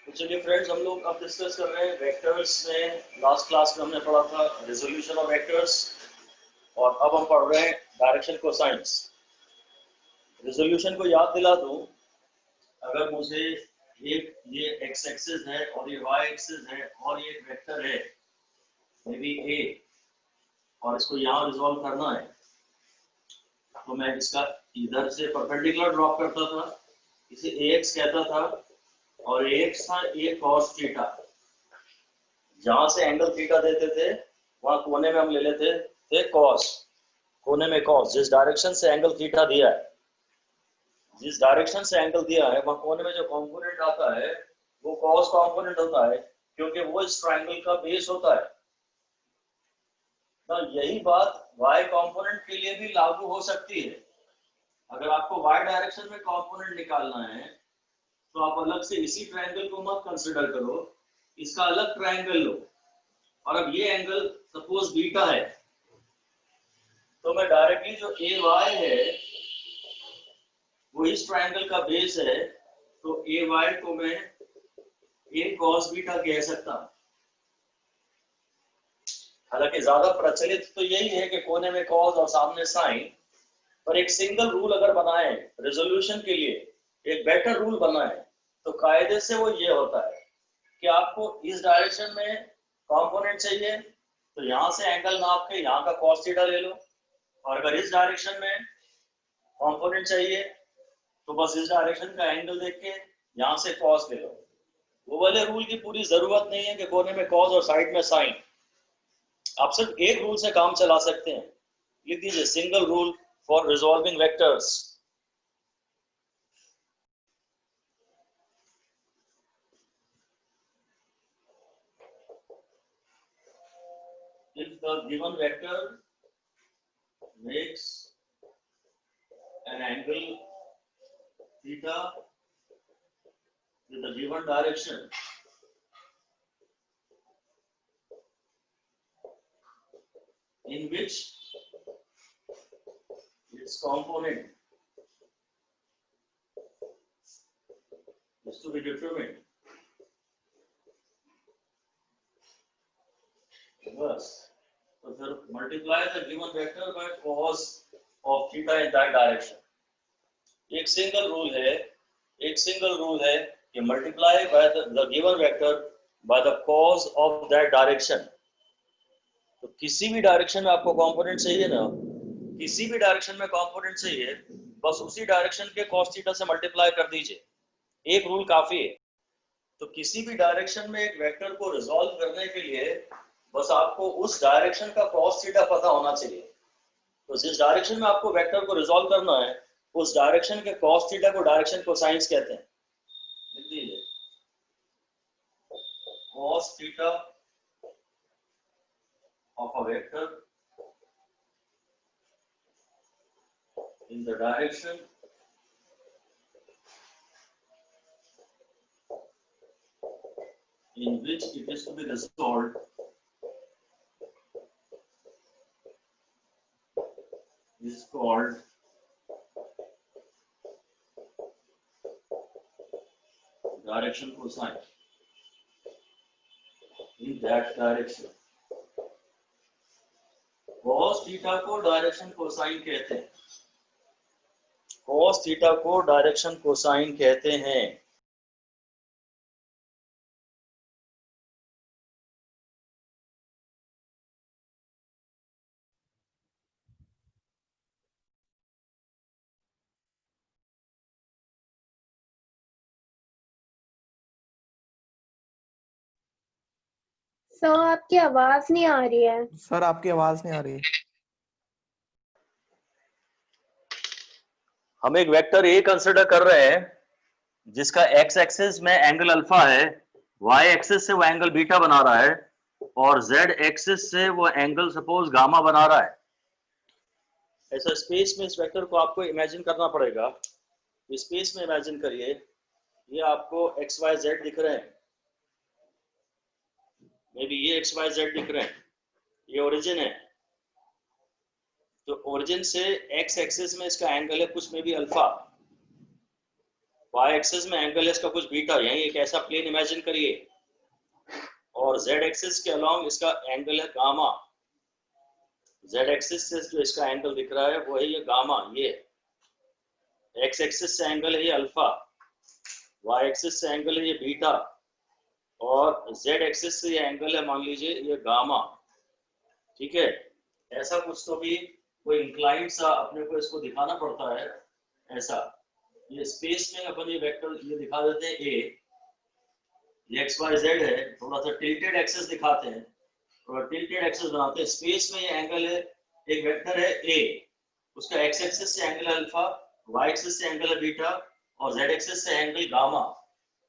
तो चलिए फ्रेंड्स, हम लोग अब डिस्कस कर रहे हैं वेक्टर्स में। लास्ट क्लास में हमने पढ़ा था रेजोल्यूशन ऑफ वेक्टर्स और अब हम पढ़ रहे हैं डायरेक्शन कोसाइंस। रेजोल्यूशन को याद दिला दूं, अगर मुझे एक ये एक्स एक्सिस है और ये वाई एक्सिस है और ये एक वेक्टर है मे बी ए, और इसको यहाँ रिजॉल्व करना है, तो मैं इसका इधर से परपेंडिकुलर ड्रॉप करता था, इसे ए एक्स कहता था और ए एक्स था ए कॉस थीटा। जहां से एंगल थीटा देते थे वहां कोने में हम ले लेते थे कॉस। कोने में कॉस, जिस डायरेक्शन से एंगल थीटा दिया है, जिस डायरेक्शन से एंगल दिया है वहां कोने में जो कंपोनेंट आता है वो कॉस कंपोनेंट होता है, क्योंकि वो इस ट्रायंगल का बेस होता है ना। यही बात y कंपोनेंट के लिए भी लागू हो सकती है। अगर आपको y डायरेक्शन में कंपोनेंट निकालना है तो आप अलग से इसी ट्रायंगल को मत कंसिडर करो, इसका अलग ट्रायंगल लो। और अब ये एंगल सपोज बीटा है, तो मैं डायरेक्टली जो ए वाई है वो इस ट्रायंगल का बेस है, तो ए वाई को मैं ए कॉस बीटा कह सकता हूं। हालांकि ज्यादा प्रचलित तो यही है कि कोने में कॉस और सामने साइन, पर एक सिंगल रूल अगर बनाए रेजोल्यूशन के लिए, एक बेटर रूल बनाए, तो कायदे से वो ये होता है कि आपको इस डायरेक्शन में कंपोनेंट चाहिए तो यहां से एंगल नाप के यहाँ का कॉस थीटा ले लो, और अगर इस डायरेक्शन में कंपोनेंट चाहिए तो बस इस डायरेक्शन का एंगल देख के यहाँ से कॉस ले लो। वो वाले रूल की पूरी जरूरत नहीं है कि कोने में कॉस और साइड में साइन। आप सिर्फ एक रूल से काम चला सकते हैं। लिख दीजिए single rule for resolving vectors. If the given vector makes an angle theta with the given direction, in which its component is to be determined, बस तो फिर multiply the given vector by cos of theta in that direction। एक single rule है, एक single rule है कि multiply by the given vector by the cos of that direction। तो किसी भी डायरेक्शन में आपको कंपोनेंट चाहिए ना, किसी भी डायरेक्शन में कंपोनेंट चाहिए, बस उसी डायरेक्शन के cos थीटा से मल्टीप्लाई कर दीजिए, एक रूल काफी है। तो किसी भी डायरेक्शन में एक वेक्टर को रिजॉल्व करने के लिए बस आपको उस डायरेक्शन का cos थीटा पता होना चाहिए। तो जिस डायरेक्शन में आपको वेक्टर को रिजॉल्व करना है उस डायरेक्शन के cos थीटा को डायरेक्शन कोसाइंस कहते हैं। लिख दीजिए cos theta of a vector in the direction in which it is to be resolved is called direction cosine in that direction। cos theta को डायरेक्शन कोसाइन कहते हैं, cos theta को direction cosine कहते हैं। सर आपकी आवाज नहीं आ रही है। सर आपकी आवाज नहीं आ रही। हम एक वेक्टर ए कंसिडर कर रहे हैं जिसका एक्स एक्सिस में एंगल अल्फा है, वाई एक्सिस से वो एंगल बीटा बना रहा है और जेड एक्सिस से वो एंगल सपोज गामा बना रहा है। ऐसा स्पेस में इस वेक्टर को आपको इमेजिन करना पड़ेगा। स्पेस में इमेजिन करिए, ये आपको एक्स वाई जेड दिख रहे हैं, मे बी ये एक्स वाई जेड दिख रहे हैं, ये ओरिजिन है। तो ओरिजिन से एक्स एक्सिस में इसका एंगल है कुछ में भी अल्फा, वाई एक्सिस में एंगल है इसका कुछ बीटा, यही एक ऐसा प्लेन इमेजिन करिए, और जेड एक्सिस के अलोंग इसका एंगल है गामा। जेड एक्सिस से जो इसका एंगल दिख रहा है वो है ये गामा, ये एक्स एक्सिस से एंगल है ये अल्फा, वाई एक्सिस से एंगल है ये बीटा, और जेड एक्सिस से ये एंगल है मान लीजिए ये गामा। ठीक है, ऐसा कुछ तो भी कोई इंक्लाइंड सा अपने को इसको दिखाना पड़ता है। ऐसा ये स्पेस में अपन ये वेक्टर ये दिखा देते हैं ए, ये एक्स वाई जेड है, थोड़ा सा टिल्टेड एक्सिस दिखाते हैं, थोड़ा टिल्टेड एक्सिस बनाते हैं। स्पेस में ये एंगल है, एक वेक्टर है ए, उसका एक्स एक्सिस से एंगल है अल्फा, वाई एक्सिस से एंगल है बीटा, और जेड एक्सिस से एंगल गामा।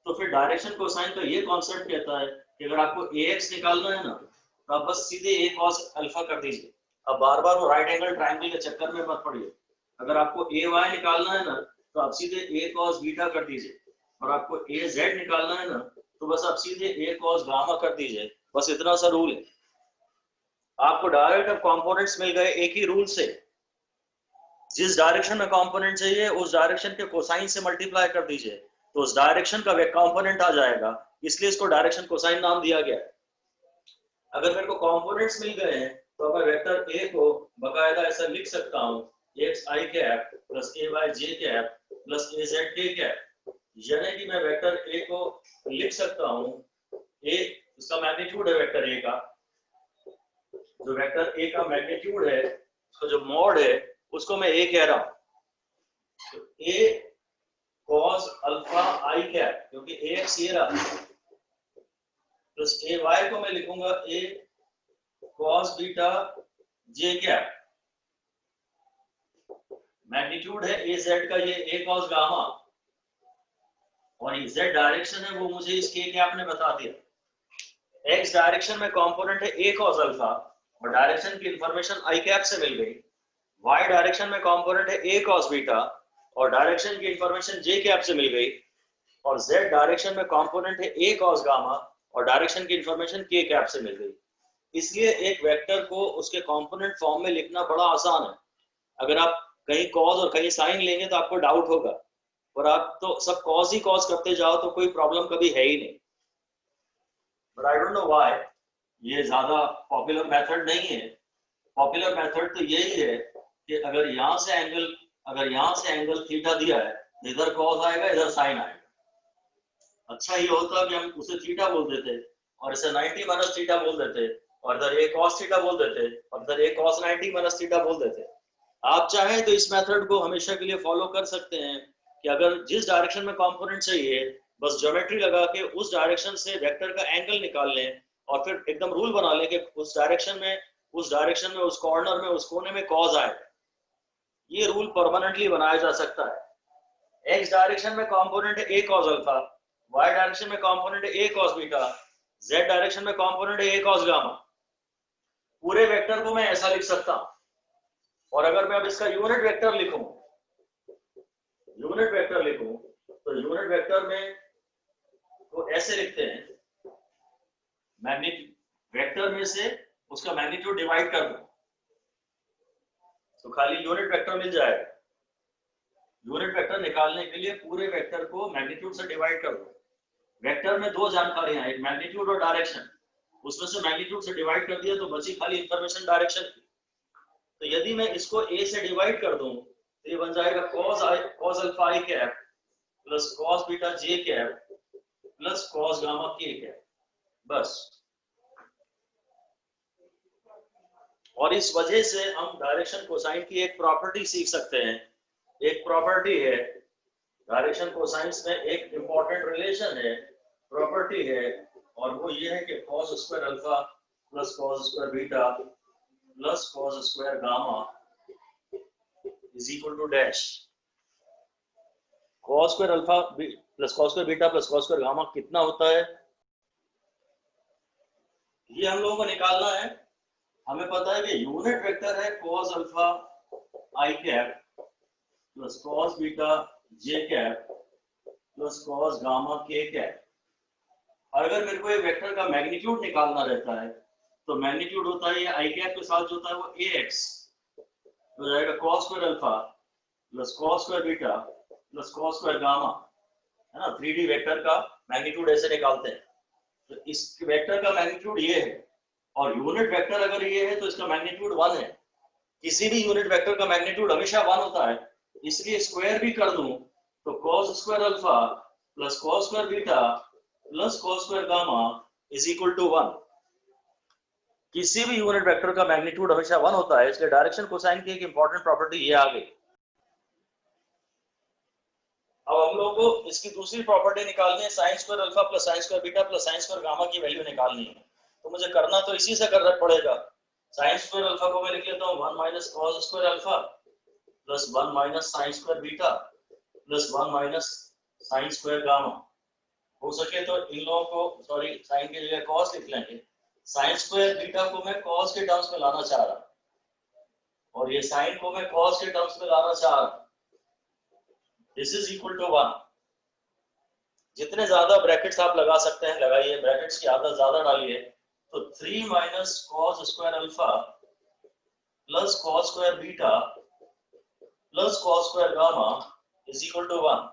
तो फिर डायरेक्शन कोसाइन का ये कॉन्सेप्ट कहता है कि अगर आपको ए एक्स निकालना है ना, तो आप बस सीधे ए कॉस अल्फा कर दीजिए। अब बार बार वो राइट एंगल ट्रायंगल के चक्कर में मत पड़िए। अगर आपको ए वाई निकालना है ना, तो आप सीधे ए कॉस बीटा कर दीजिए, और आपको ए जेड निकालना है ना, तो बस आप सीधे ए कॉस गामा कर दीजिए। बस इतना सा रूल है। आपको डायरेक्ट अब कंपोनेंट्स मिल गए एक ही रूल से, जिस डायरेक्शन में कंपोनेंट चाहिए उस डायरेक्शन के कोसाइन से मल्टीप्लाई कर दीजिए, तो उस डायरेक्शन का कंपोनेंट आ जाएगा, इसलिए इसको डायरेक्शन कोसाइन नाम दिया गया है। अगर मेरे को कंपोनेंट्स मिल गए हैं तो मैं वेक्टर ए को बकायदा ऐसा लिख सकता हूँ, x i cap plus A Y j cap plus A Z के कैप, यानी कि मैं वेक्टर ए को लिख सकता हूँ, ए इसका मैग्नीट्यूड है वेक्टर ए का, जो वेक्टर ए का मैग्नीट्यूड है उसका जो मॉड है उसको मैं ए कह रहा हूँ, तो ए कॉस अल्फा आई कैप, क्योंकि ए एक्स ये रहा, प्लस ए वाई को मैं लिखूंगा ए कॉस बीटा जे कैप, मैग्नीट्यूड है ए जेड का ये ए कॉस गामा, और ये जेड डायरेक्शन है वो मुझे इस के कैप ने बता दिया। एक्स डायरेक्शन में कंपोनेंट है ए कॉस अल्फा, और डायरेक्शन की इंफॉर्मेशन आई कैप से मिल गई। वाई डायरेक्शन में कंपोनेंट है ए कॉस बीटा, और डायरेक्शन की इंफॉर्मेशन जे कैप से मिल गई। और जेड डायरेक्शन में कंपोनेंट है ए कॉस गामा, और डायरेक्शन की इंफॉर्मेशन के कैप से मिल गई। इसलिए एक वेक्टर को उसके कंपोनेंट फॉर्म में लिखना बड़ा आसान है। अगर आप कहीं कॉज और कहीं साइन लेंगे तो आपको डाउट होगा, और आप तो सब कॉज ही कॉज करते जाओ तो कोई प्रॉब्लम कभी है ही नहीं। But I don't know why ये ज्यादा पॉपुलर मेथड नहीं है। पॉपुलर मेथड तो यही है कि अगर यहाँ से एंगल थीटा दिया है, इधर कॉज आएगा इधर साइन आएगा। अच्छा ये होता कि हम उसे थीटा बोल देते और इसे 90 माइनस थीटा बोल देते, और इधर ए कॉस थीटा बोल देते, और इधर ए कॉस 90 माइनस थीटा बोल देते। आप चाहें तो इस मेथड को हमेशा के लिए फॉलो कर सकते हैं कि अगर जिस डायरेक्शन में कंपोनेंट चाहिए बस ज्योमेट्री लगा के उस डायरेक्शन से वेक्टर का एंगल निकाल लें, और फिर एकदम रूल बना लें कि उस डायरेक्शन में उस कॉर्नर में उस कोने में कॉज आए। ये रूल परमानेंटली बनाया जा सकता है। एक्स डायरेक्शन में कंपोनेंट है ए कॉस अल्फा, वाई डायरेक्शन में कंपोनेंट है ए कॉस बीटा, जेड डायरेक्शन में कंपोनेंट है ए कॉस गामा। पूरे वेक्टर को मैं ऐसा लिख सकता हूं। और अगर मैं अब इसका यूनिट वेक्टर लिखूं तो यूनिट वेक्टर में तो ऐसे लिखते हैं, मैग्नीट्यूड वेक्टर में से उसका मैग्नीट्यूड डिवाइड कर दो तो खाली यूनिट वेक्टर मिल जाएगा। यूनिट वेक्टर निकालने के लिए पूरे वेक्टर को मैग्नीट्यूड से डिवाइड कर दो। वेक्टर में दो जानकारियां, एक मैग्नीट्यूड और डायरेक्शन, उसमें से मैग्नीट्यूड से डिवाइड कर दिया तो बची खाली इंफॉर्मेशन डायरेक्शन की। तो यदि मैं इसको a से डिवाइड कर दूं तो ये बन जाएगा cos alpha i cap plus cos beta j cap plus cos gamma k cap, बस। और इस वजह से हम डायरेक्शन कोसाइन की एक प्रॉपर्टी सीख सकते हैं। एक प्रॉपर्टी है डायरेक्शन कोसाइंस में, एक इंपॉर्टेंट रिलेशन है, प्रॉपर्टी है, और वो ये है कि cos square alpha plus cos square beta plus cos square gamma is equal to dash. cos square alpha plus cos square beta plus cos square gamma कितना होता है, ये हम लोगों को निकालना है। हमें पता है कि यूनिट वेक्टर है cos alpha i cap plus cos beta j cap plus cos gamma k cap. और अगर मेरे को एक वेक्टर का मैग्नीट्यूड निकालना रहता है तो मैग्नीट्यूड होता है ये i कैप के साथ जो होता है वो ax, हो जाएगा cos square alpha plus cos square beta plus cos square gamma. है ना, 3D वेक्टर का मैग्नीट्यूड ऐसे निकालते हैं। तो इस वेक्टर का मैग्नीट्यूड ये है और यूनिट वेक्टर अगर ये है तो इसका मैग्नीट्यूड 1 है। किसी भी यूनिट वेक्टर का मैग्नीट्यूड हमेशा 1 होता है, इसलिए स्क्वायर भी कर दूं तो cos square alpha plus cos square beta plus cos square gamma is equal to 1। किसी भी यूनिट वेक्टर का मैग्नीट्यूड हमेशा 1 होता है, इसलिए डायरेक्शन कोसाइन की एक इंपॉर्टेंट प्रॉपर्टी ये आ गई। अब हम लोग को इसकी दूसरी प्रॉपर्टी निकालनी है, sine square alpha plus sine square beta plus sine square gamma की वैल्यू निकालनी है। तो मुझे करना तो इसी से करना पड़ेगा। साइन स्क्वायर अल्फा को मैं लिख लेता हूँ 1 minus cos square alpha plus 1 minus sine square beta plus 1 minus sine square gamma. हो सके तो इन लोगों को सॉरी साइन की जगह कॉस लिख लेंगे। साइन स्क्वायर बीटा को मैं कॉस के टर्म्स में लाना चाह रहा हूं और ये साइन को मैं कॉस के टर्म्स में लाना चाह रहा हूं। This is equal to 1। जितने ज्यादा ब्रैकेट्स आप लगा सकते हैं लगाइए, ब्रैकेट्स की आदत ज्यादा डालिए। तो 3 minus cos square alpha plus cos square beta plus cos square gamma is equal to 1।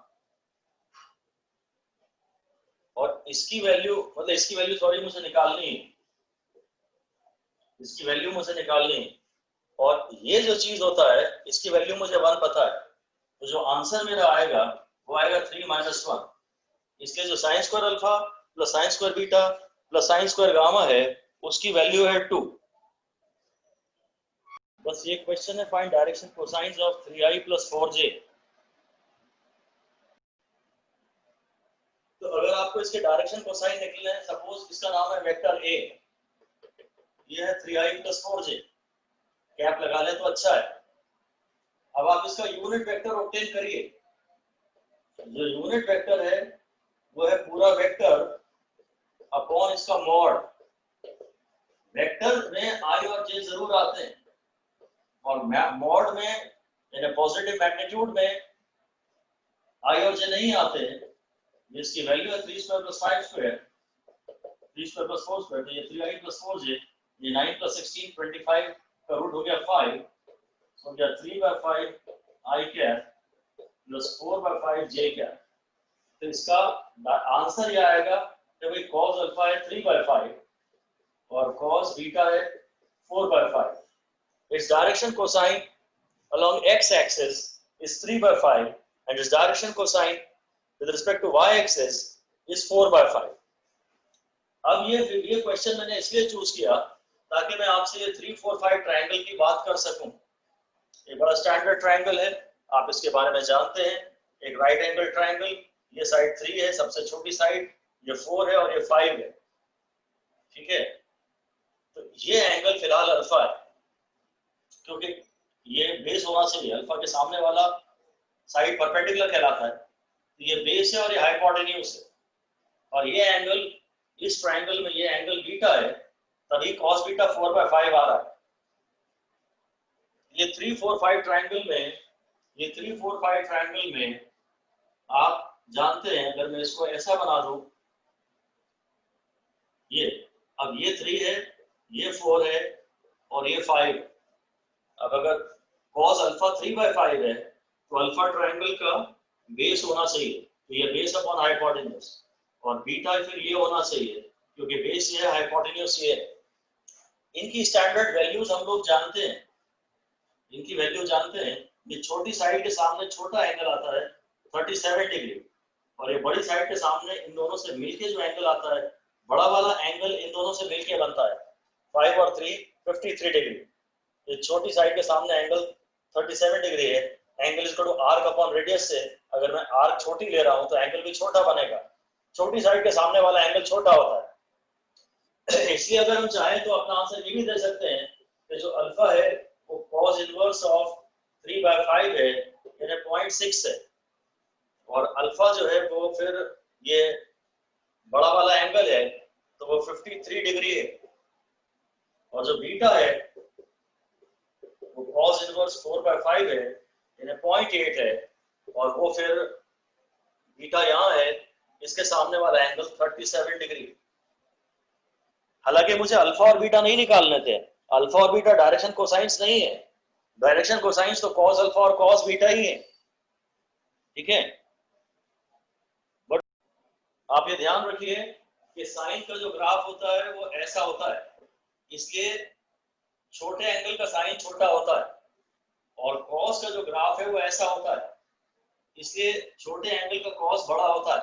और इसकी वैल्यू मतलब इसकी वैल्यू सॉरी मुझे निकालनी है, इसकी वैल्यू मुझे निकालनी है। और ये जो चीज होता है इसकी वैल्यू मुझे 1 पता है, तो जो आंसर मेरा आएगा वो आएगा 3 माइनस 1। इसलिए जो sine square alpha plus sine square beta plus sine square gamma है उसकी वैल्यू है 2। बस ये क्वेश्चन है, find direction cosines of 3i plus 4j। तो अगर आपको इसके डायरेक्शन कोसाइन निकलने हैं, सपोज इसका नाम है वेक्टर a, ये है 3i प्लस 4j, कैप लगा ले तो अच्छा है। अब आप इसका यूनिट वेक्टर ऑब्टेन करिए। जो यूनिट वेक्टर है वो है पूरा वेक्टर अपॉन इसका मॉड। वेक्टर में आई और जे जरूर आते हैं और मॉड में यानी पॉजिटिव मैग्नीट्यूड में आई और जे नहीं आते हैं। जिसकी वैल्यू है 3 square plus 5 square 3 square plus 4 square, तो ये 3i प्लस 4j, ये 9 प्लस 16 25 का रूट हो गया 5, हो गया 3/5 i cap plus 4/5 j cap. तो इसका आंसर ये आएगा कि भाई cos अल्फा है 3/5 और cos बीटा है 4/5। its direction cosine along x axis is 3/5 and its direction cosine with respect to y axis is 4/5। अब ये क्वेश्चन मैंने इसलिए चूज किया ताकि मैं आपसे ये 3 4 5 ट्रायंगल की बात कर सकूं। ये बड़ा स्टैंडर्ड ट्रायंगल है, आप इसके बारे में जानते हैं। एक राइट एंगल ट्रायंगल, ये साइड 3 है सबसे छोटी साइड, ये 4 है और ये 5 है, ठीक है। तो ये एंगल फिलहाल अल्फा है क्योंकि ये बेस होना चाहिए, अल्फा के सामने वाला साइड परपेंडिकुलर कहलाता है, तो ये बेस है और ये हाइपोटेन्यूज है। और ये एंगल इस ट्रायंगल में ये एंगल बीटा है, तभी cos बीटा 4/5 आ रहा है। ये 3 4 5 ट्रायंगल में, ये 3 4 5 ट्रायंगल में आप जानते हैं अगर मैं इसको ऐसा बना दूं, ये अब ये 3 है, ये 4 है और ये 5 है। अब अगर cos अल्फा 3/5 है तो अल्फा ट्रायंगल का बेस होना चाहिए, तो ये बेस अपॉन हाइपोटेन्यूज, और बीटा फिर ये होना चाहिए क्योंकि बेस ये है हाइपोटेन्यूज ये है। इनकी स्टैंडर्ड वैल्यूज हम लोग जानते हैं, इनकी वैल्यू जानते हैं। ये छोटी साइड के सामने छोटा एंगल आता है 37 डिग्री और ये बड़ी साइड के सामने इन दोनों से मिलके जो एंगल आता है, बड़ा वाला एंगल इन दोनों से मिलके बनता है 5 और 3 53 डिग्री। ये छोटी साइड के सामने एंगल 37 डिग्री है। Angle is equal to arc upon radius से अगर मैं आर्क छोटी ले रहा हूं तो एंगल भी छोटा बनेगा। छोटी साइड के सामने वाला एंगल छोटा होता है। इसलिए अगर हम चाहें तो अपना आंसर ये भी दे सकते हैं कि जो अल्फा है वो cos इनवर्स ऑफ 3/5 है यानी 0.6 है, और अल्फा जो है वो फिर ये बड़ा वाला एंगल है तो वो 53 डिग्री है, और जो बीटा है वो cos इनवर्स 4/5 है यानी 0.8 है, और वो फिर बीटा यहाँ है, इसके सामने वाला एंगल 37 डिग्री। हालांकि मुझे अल्फा और बीटा नहीं निकालने थे, अल्फा और बीटा डायरेक्शन कोसाइंस नहीं है, डायरेक्शन कोसाइंस तो cos अल्फा और cos बीटा ही है, ठीक है। बट आप ये ध्यान रखिए कि साइन का जो ग्राफ होता है वो ऐसा होता है, इसलिए छोटे एंगल का साइन छोटा होता है, और कॉस का जो ग्राफ है वो ऐसा होता है, इसलिए छोटे एंगल का कॉस बड़ा होता है।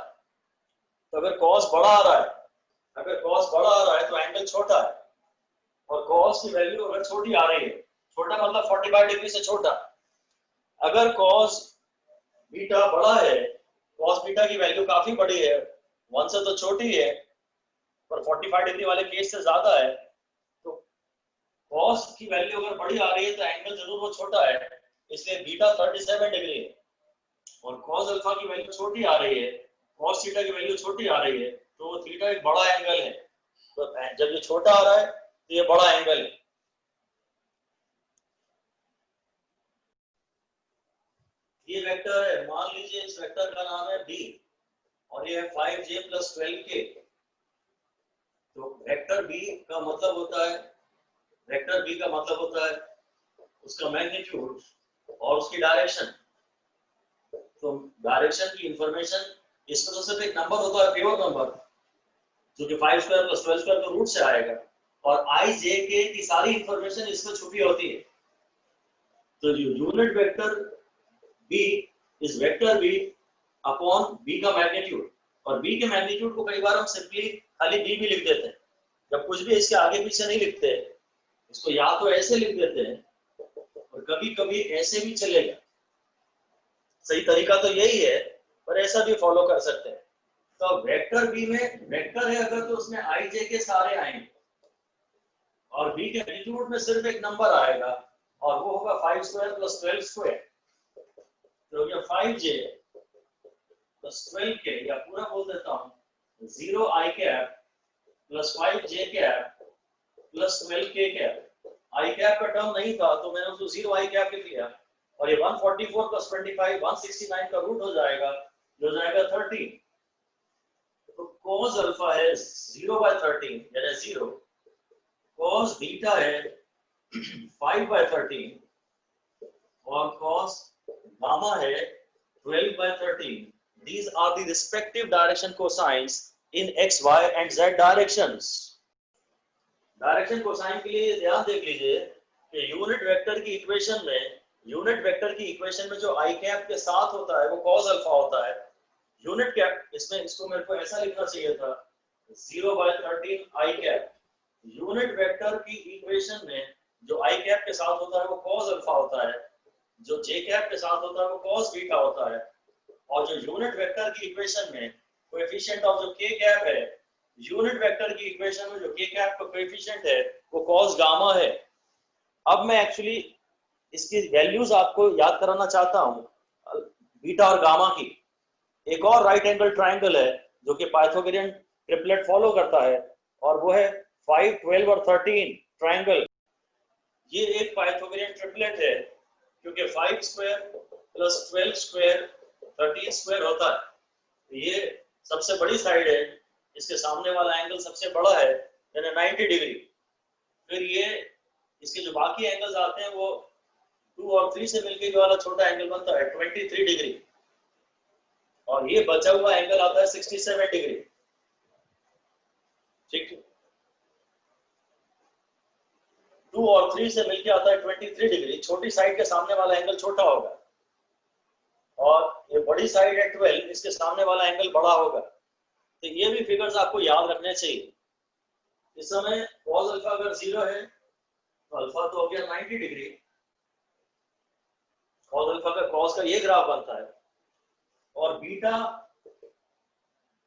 तो अगर कॉस बड़ा आ रहा है, तो एंगल छोटा है, और कॉस की वैल्यू अगर छोटी आ रही है, छोटा मतलब 45 डिग्री से छोटा, अगर कॉस बीटा बड़ा है, कॉस बीटा की वैल्यू काफी बड़ी है, 1 से तो छोटी है पर 45 डिग्री वाले केस से ज्यादा है, तो कॉस की वैल्यू अगर बड़ी आ रही है तो एंगल जरूर वो छोटा है, इसलिए बीटा 37 डिग्री है। और कॉस अल्फा की वैल्यू छोटी आ रही है, कॉस थीटा की वैल्यू छोटी आ रही है, तो थीटा एक बड़ा एंगल है। तो जब ये छोटा आ रहा है तो ये बड़ा एंगल है। ये वेक्टर है, मान लीजिए इस वेक्टर का नाम है बी, और ये है 5j + 12k। तो वेक्टर बी का मतलब होता है उसका मैग्नीट्यूड और उसकी डायरेक्शन। तो डायरेक्शन की इंफॉर्मेशन इसमें तो सिर्फ एक नंबर होता है, प्योर नंबर, जो कि 5² + 12² के रूट से आएगा, और i j k की सारी इंफॉर्मेशन इसमें छुपी होती है। तो जो unit vector b is vector b upon b का मैग्नीट्यूड, और b के मैग्नीट्यूड को कई बार हम सिंपली खाली b भी लिख देते हैं, जब कुछ भी इसके आगे पीछे नहीं लिखते, इसको या तो ऐसे लिख देते हैं और कभी कभी ऐसे भी चलेगा। सही तरीका तो यही है, पर ऐसा भी फॉलो कर सकते हैं। तो वेक्टर बी में वेक्टर है अगर, तो उसमें आई जे के सारे आएंगे, और बी के मैग्नीट्यूड में सिर्फ एक नंबर आएगा, और वो होगा 5² + 12²। तो ये 5j + 12k, या पूरा बोल देता हूँ 0i cap + 5j cap + 12k cap. i cap का टर्म नहीं था तो मैंने उसको 0i कैप लिख लिया, और ये 144 + 25 169 का रूट हो जाएगा, जो जाएगा 13। तो cos अल्फा है 0/13 यानी 0, cos बीटा है 5/13, और cos गामा है 12/13। These are the respective direction cosines in x, y and z directions. Direction cosine के लिए ध्यान देख लीजिए कि यूनिट वेक्टर की इक्वेशन में जो i कैप के साथ होता है वो cos अल्फा होता है। यूनिट कैप इसमें, इसको मेरे को ऐसा लिखना चाहिए था 0/13 i कैप। यूनिट वेक्टर की इक्वेशन में जो i कैप के साथ होता है वो cos अल्फा होता है, जो j कैप के साथ होता है वो cos बीटा होता है, और जो यूनिट वेक्टर की इक्वेशन में कोएफिशिएंट ऑफ जो k कैप है, यूनिट वेक्टर की इक्वेशन में जो k कैप का कोएफिशिएंट है वो cos गामा है। अब मैं एक्चुअली इसकी वैल्यूज आपको याद कराना चाहता हूं बीटा और गामा की। एक और राइट एंगल ट्रायंगल है जो कि पाइथागोरियन ट्रिपलेट फॉलो करता है, और वो है 5, 12 और 13 ट्रायंगल। ये एक पाइथागोरियन ट्रिपलेट है क्योंकि 5² + 12² 13² होता है। ये सबसे बड़ी साइड है, इसके सामने वाला एंगल सबसे बड़ा है यानी 90 डिग्री। फिर ये इसके जो बाकी एंगल्स आते हैं वो 2 और 3 से मिलकर जो वाला छोटा एंगल बनता है 23 डिग्री, और ये बचा हुआ एंगल आता है 67 डिग्री। ठीक है, 2 और 3 से मिलकर आता है 23 डिग्री। छोटी साइड के सामने वाला एंगल छोटा होगा, और ये बड़ी साइड है 12, इसके सामने वाला एंगल बड़ा होगा। तो ये भी फिगर्स आपको याद रखने चाहिए। इस समय cos अल्फा अगर 0 है तो अल्फा तो हो गया 90 डिग्री। cos अल्फा का cos का ये ग्राफ बनता है, और बीटा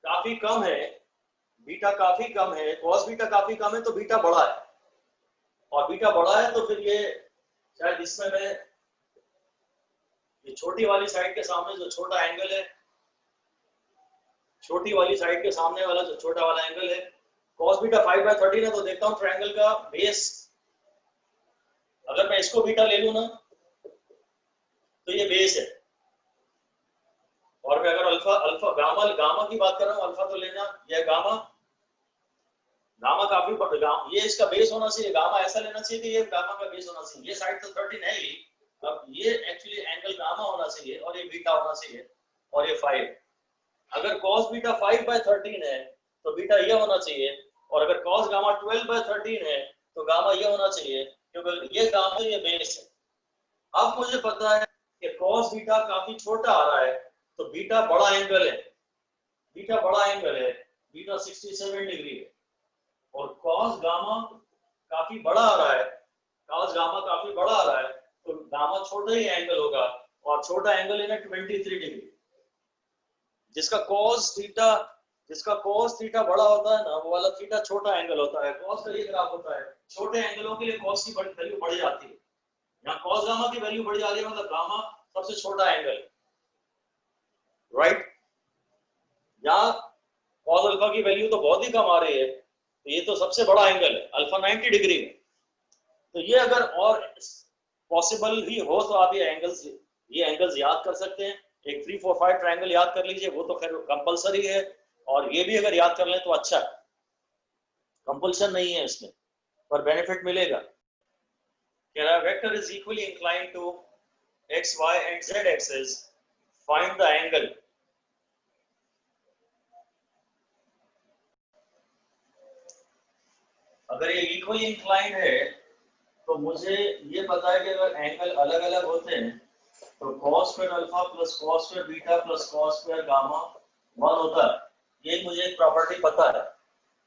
काफी कम है, cos बीटा काफी कम है, तो बीटा बड़ा है, और बीटा बड़ा है तो फिर ये शायद इसमें मैं ये छोटी वाली साइड के सामने जो छोटा एंगल है, छोटी वाली साइड के सामने वाला जो छोटा वाला एंगल है, cos बीटा 5/13 है, तो देखता हूं ट्रायंगल का बेस। अगर मैं इसको बीटा ले लूं ना तो ये बेस है, और मैं अगर अल्फा गामा की बात कर रहा हूं, अल्फा तो लेना, यह गामा काफी ये इसका बेस होना चाहिए। गामा ऐसा लेना चाहिए कि ये गामा का बेस होना चाहिए। ये साइड तो 13 है ही, अब ये एक्चुअली एंगल गामा होना चाहिए, और ये बीटा होना चाहिए, और ये 5। अगर cos बीटा 5/13 है तो बीटा ये होना चाहिए, और अगर cos गामा 12/13 है तो गामा ये होना चाहिए, क्योंकि ये गामा ये बेस है। अब मुझे पता है कि cos बीटा काफी छोटा आ रहा है, तो बीटा बड़ा एंगल है, बीटा बड़ा एंगल है, बीटा 67 डिग्री है, और cos गामा काफी बड़ा आ रहा है, cos गामा काफी बड़ा आ रहा है, तो गामा छोटा ही एंगल होगा, और छोटा एंगल है ना 23 डिग्री। जिसका cos थीटा बड़ा होता है ना, वो वाला थीटा छोटा एंगल होता है। cos का ये ग्राफ होता है, छोटे एंगलों के लिए cos की वैल्यू बढ़ जाती है। यहाँ cos गामा की वैल्यू बढ़ जा रही है, मतलब गामा सबसे छोटा एंगल, राइट। यहाँ cos अल्फा की वैल्यू तो बहुत ही कम आ रही है, तो ये तो सबसे बड़ा एंगल है, अल्फा 90 डिग्री है। तो ये अगर और पॉसिबल ही हो तो आप ये एंगल्स याद कर सकते हैं। एक 3, 4, 5 ट्रायंगल याद कर लीजिए, वो तो खैर कंपलसरी है, और ये भी अगर याद कर लें तो अच्छा है, कंपल्शन नहीं है इसमें, पर बेनिफिट मिलेगा। कह रहा है vector is equally inclined to x, y and z axis, find the angle। अगर ये इक्वली इंक्लाइंड है तो मुझे ये पता है कि अगर एंगल अलग अलग होते हैं तो cos square alpha plus cos square beta plus cos square gamma 1 होता है। ये मुझे एक प्रॉपर्टी पता है।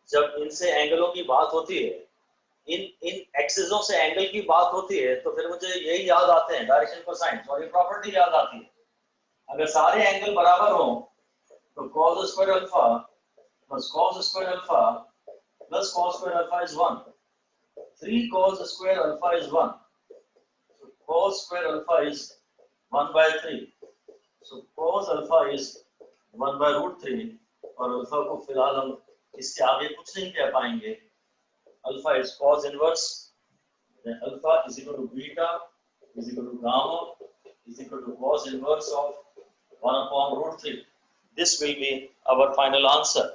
जब इनसे एंगलों की बात होती है, इन एक्सिसों से एंगल की बात होती है, तो फिर मुझे यही याद आते हैं, डायरेक्शन कोसाइन, और ये प्रॉपर्टी याद आती है। अगर सारे एंगल बराबर हो तो cos square alpha plus cos square alpha plus cos square alpha is 1, 3 cos square alpha is 1, so cos square alpha is 1/3, so cos alpha is 1/√3, और अल्फा को फिलहाल हम इसके आगे कुछ नहीं कह पाएंगे। Alpha is cos inverse, then alpha is equal to beta is equal to gamma is equal to cos inverse of 1/√3. This will be our final answer.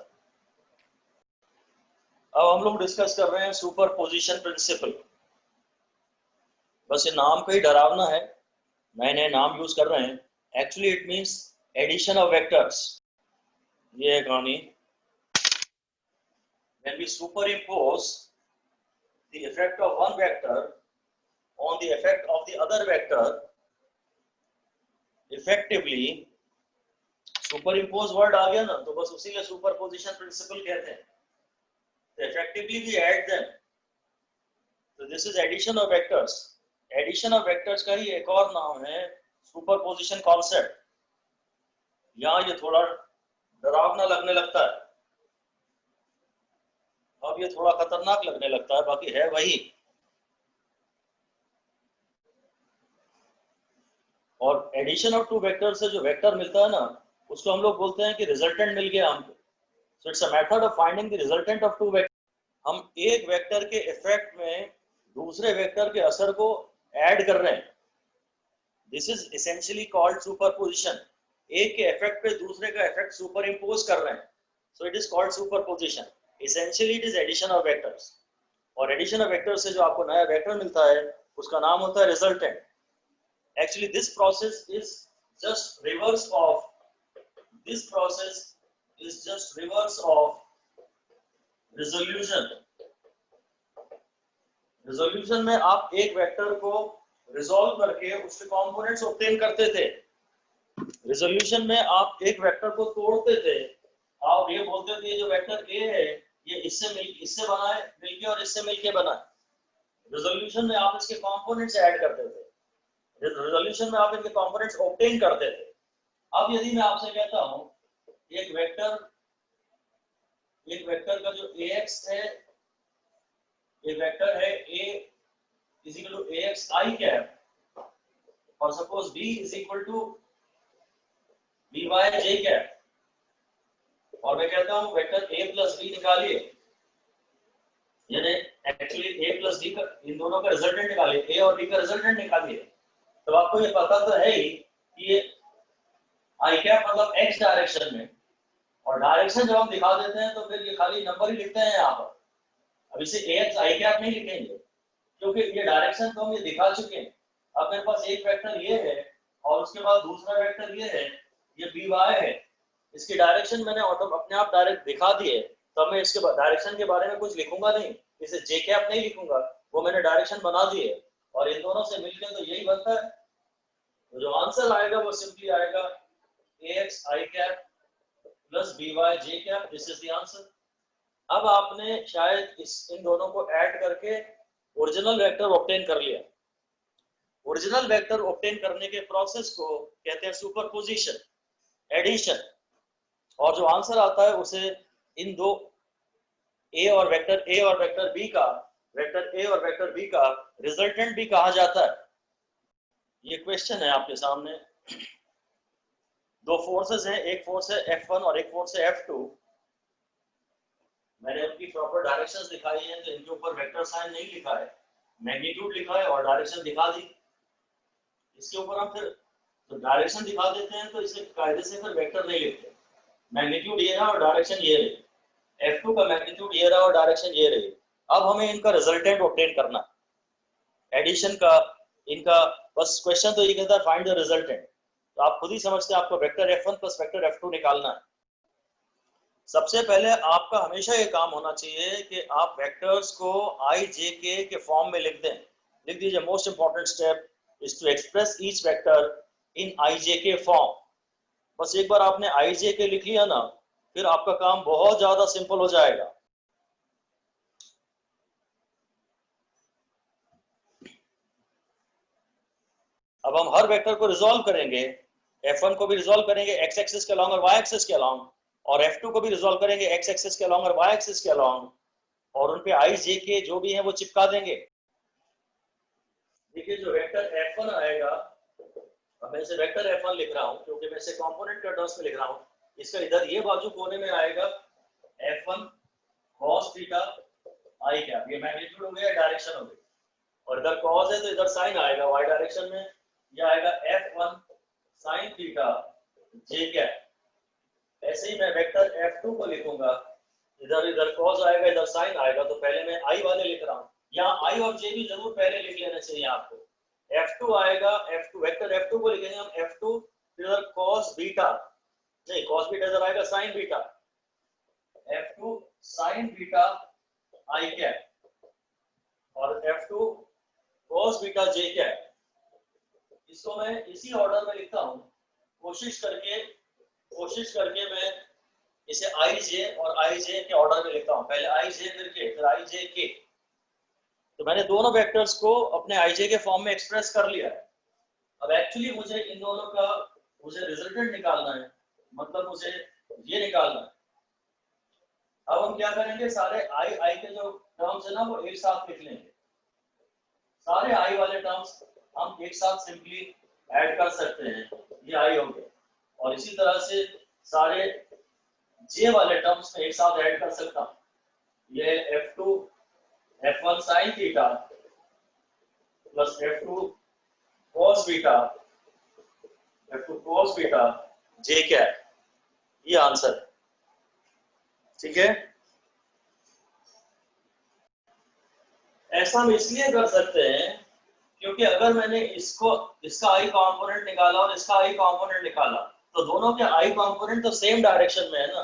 अब हम लोग डिस्कस कर रहे हैं सुपरपोजिशन प्रिंसिपल। बस ये नाम का ही डरावना है, नए नए नाम यूज कर रहे हैं। Actually it means addition of vectors. ये है कहानी। When we superimpose the effect of one vector on the effect of the other vector, effectively superimpose word आ गया ना, तो बस उसी के superposition principle कहते हैं। तो effectively we add them, so this is addition of vectors। addition of vectors का ही एक और नाम है superposition concept। यहाँ ये थोड़ा डरावना लगने लगता है, अब ये थोड़ा खतरनाक लगने लगता है, बाकी है वही। और एडिशन ऑफ टू वेक्टर से जो वेक्टर मिलता है ना, उसको हम लोग बोलते हैं कि रिजल्टेंट मिल गया हमको। So it's a method of finding the resultant of two vector. हम एक वेक्टर के इफेक्ट में दूसरे वेक्टर के असर को ऐड कर रहे हैं। This is essentially called superposition. एक के इफेक्ट पे दूसरे का इफेक्ट सुपर इम्पोज कर रहे हैं, so it is called superposition. Essentially it is addition of vectors, और एडिशन ऑफ वेक्टर्स से जो आपको नया वेक्टर मिलता है उसका नाम होता है resultant. Actually, this process is just reverse of resolution। resolution में आप एक वेक्टर को रिजॉल्व करके उसके कंपोनेंट्स ऑब्टेन करते थे। resolution में आप एक वेक्टर को तोड़ते थे, आप ये बोलते थे ये जो वेक्टर A है ये इससे बना है मिलके, और इससे मिलके बना है। resolution में आप इसके कंपोनेंट्स ऐड करते थे, रिजोल्यूशन में आप इनके कंपोनेंट्स ऑब्टेन करते थे। अब यदि मैं आपसे कहता हूं एक वेक्टर का जो ax है, एक वेक्टर है a is equal to ax I cap, और suppose b is equal to by j cap, और मैं कहता हूं वेक्टर a प्लस b निकालिए, यानी एक्चुअली a प्लस b का इन दोनों का रिजल्टेंट निकालिए, a और b का रिजल्टेंट निकालिए। तो आपको ये पता तो है ही कि ये आई कैप मतलब x डायरेक्शन में, और डायरेक्शन जब हम दिखा देते हैं तो फिर ये खाली नंबर ही लिखते हैं यहाँ पर। अब इसे ax आई कैप नहीं लिखेंगे, क्योंकि ये डायरेक्शन तो हम ये दिखा चुके हैं। अब मेरे पास एक वेक्टर ये है और उसके बाद दूसरा वेक्टर ये है, ये by है, इसकी डायरेक्शन मैंने ऑटो अपने आप डायरेक्ट दिखा दी है, तो मैं इसके डायरेक्शन के बारे में कुछ लिखूंगा नहीं, इसे जे कैप नहीं लिखूंगा, वो मैंने डायरेक्शन बना दी है और इन दोनों से मिलकर तो यही बनता है। तो जो आंसर आएगा वो सिंपली आएगा ax I cap plus by j cap, this is the answer. अब आपने शायद इन दोनों को ऐड करके ओरिजिनल वेक्टर ऑब्टेन कर लिया। ओरिजिनल वेक्टर ऑब्टेन करने के प्रोसेस को कहते हैं सुपरपोजिशन, एडिशन, और जो आंसर आता है उसे इन दो ए और वेक्टर बी का, वेक्टर ए और वेक्टर बी का रिजल्टेंट भी कहा जाता है। ये क्वेश्चन है आपके सामने। दो फोर्सेस हैं, एक फोर्स है F1 और एक फोर्स है F2। मैंने उनकी प्रॉपर डायरेक्शंस दिखाई हैं, तो इनके ऊपर वेक्टर साइन नहीं लिखा है, मैग्नीट्यूड लिखा है और डायरेक्शन दिखा दी। इसके ऊपर हम फिर तो डायरेक्शन दिखा देते हैं, तो इसे कायदे से फिर वेक्टर नहीं लिखते। मैग्नीट्यूड ये रहा और डायरेक्शन ये रही, F2 का मैग्नीट्यूड ये रहा और डायरेक्शन ये रही। अब हमें इनका रिजल्टेंट ऑब्टेन करना, एडिशन का, इनका बस क्वेश्चन तो ये कहता है फाइंड द रिजल्टेंट। तो आप खुद ही समझते हैं, आपको vector F1 plus vector F2 निकालना है। सबसे पहले आपका हमेशा ये काम होना चाहिए कि आप वेक्टर्स को i j k के फॉर्म में लिख दें। लिख दीजिए, most important step is to express each vector in i j k form. बस एक बार आपने i j k लिख लिया ना, फिर आपका काम बहुत ज्यादा सिंपल हो जाएगा। अब हम हर वेक्टर को रिजॉल्व करेंगे, F1 को भी रिजॉल्व करेंगे x एक्सिस के अलोंग और y एक्सिस के अलोंग, और F2 को भी रिजॉल्व करेंगे x एक्सिस के अलोंग और y एक्सिस के अलोंग, और उन पे i j k जो भी हैं वो चिपका देंगे। देखिए जो वेक्टर F1 आएगा, अब मैं इसे वेक्टर F1 लिख रहा हूँ क्योंकि मैं इसे कंपोनेंट के टर्म्स में लिख रहा हूँ। इसका इधर ये बाजू कोने में आएगा F1 cos theta i cap, ये मैग्नीट्यूड हो गया, डायरेक्शन हो गई, और इधर cos है तो इधर साइन आएगा y डायरेक्शन में, ये आएगा F1 sin theta j cap. ऐसे ही मैं वेक्टर F2 को लिखूंगा, इधर cos आएगा, इधर साइन आएगा, तो पहले मैं i वाले लिख रहा हूँ। यहाँ i और j भी जरूर पहले लिख लेना चाहिए आपको। F2 आएगा, F2 वेक्टर F2 को लिखेंगे हम F2, इधर cos बीटा, नहीं cos बीटा इधर आएगा sin beta, F2 sin beta i cap, और F2 cos beta j cap. इसको मैं इसी ऑर्डर में लिखता हूँ, कोशिश करके मैं इसे ij और ij के ऑर्डर में लिखता हूँ, पहले ij फिर k, फिर ij k। तो मैंने दोनों वेक्टर्स को अपने ij के फॉर्म में एक्सप्रेस कर लिया है। अब एक्चुअली मुझे इन दोनों का मुझे रिजल्टेंट निकालना है, मतलब मुझे ये निकालना है। अब हम क्या करेंगे, सारे i के जो टर्म्स है ना वो एक साथ लिख लेंगे। सारे i वाले टर्म्स हम एक साथ सिंपली ऐड कर सकते हैं, ये i हो गया, और इसी तरह से सारे j वाले टर्म्स में एक साथ ऐड कर सकता हूँ। ये F1 sin theta plus F2 cos beta j cap, ये आंसर है। ठीक है, ऐसा हम इसलिए कर सकते हैं क्योंकि अगर मैंने इसका i कंपोनेंट निकाला और इसका i कंपोनेंट निकाला, तो दोनों के i कंपोनेंट तो सेम डायरेक्शन में है ना,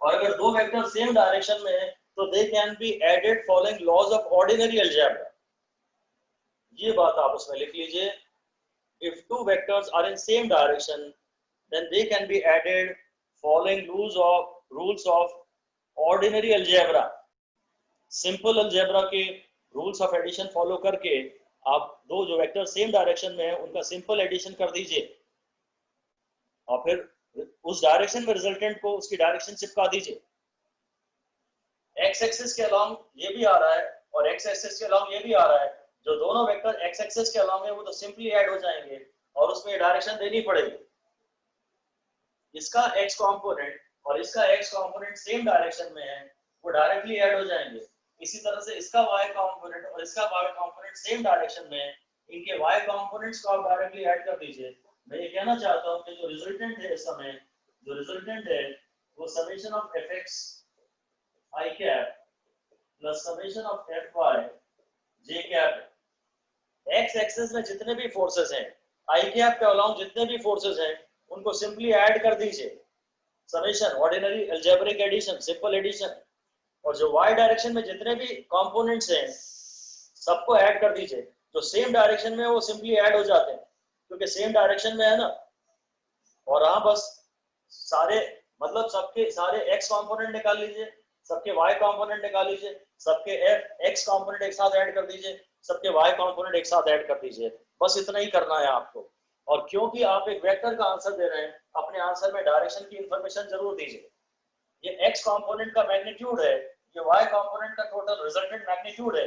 और अगर दो वेक्टर सेम डायरेक्शन में है तो they can be added following laws of ordinary algebra. ये बात आप उसमें लिख लीजिए, if two vectors are in same direction then they can be added following rules of ordinary algebra। Simple algebra के रूल्स ऑफ एडिशन फॉलो करके आप दो जो वेक्टर सेम डायरेक्शन में है उनका सिंपल एडिशन कर दीजिए, और फिर उस डायरेक्शन में रिजल्टेंट को उसकी डायरेक्शन चिपका दीजिए। एक्स एक्सिस के अलोंग ये भी आ रहा है और एक्स एक्सिस के अलोंग ये भी आ रहा है, जो दोनों वेक्टर एक्स एक्सिस के अलोंग है वो तो सिंपली ऐड हो जाएंगे और उसमें डायरेक्शन देनी पड़ेगी। इसका एक्स कंपोनेंट और इसका एक्स कंपोनेंट सेम डायरेक्शन में है, वो डायरेक्टली ऐड हो जाएंगे। इसी तरह से इसका y कंपोनेंट और इसका y कंपोनेंट सेम डायरेक्शन में है, इनके y कंपोनेंट्स को आप डायरेक्टली ऐड कर दीजिए। मैं ये कहना चाहता हूं कि जो रिजल्टेंट है इस समय, जो रिजल्टेंट है वो summation of fx i cap plus summation of fy j cap. x axis में जितने भी फोर्सेस हैं, i कैप के अलोंग जितने भी फोर्सेस हैं, उनको सिंपली ऐड कर दीजिए। Summation, ordinary algebraic addition, simple addition. और जो y डायरेक्शन में जितने भी कंपोनेंट्स हैं सबको ऐड कर दीजिए। जो सेम डायरेक्शन में वो सिंपली ऐड हो जाते हैं क्योंकि सेम डायरेक्शन में है ना। और हाँ बस सारे मतलब सबके सारे x कंपोनेंट निकाल लीजिए, सबके y कंपोनेंट निकाल लीजिए, सबके x कंपोनेंट एक साथ ऐड कर दीजिए, सबके y कंपोनेंट एक साथ ऐड कर दीजिए। बस इतना ही करना है आपको। और क्योंकि आप एक वेक्टर का आंसर दे रहे हैं, अपने आंसर में डायरेक्शन की इंफॉर्मेशन जरूर दीजिए। ये x कंपोनेंट का मैग्नीट्यूड है, ये y कंपोनेंट का टोटल रिजल्टेंट मैग्नीट्यूड है,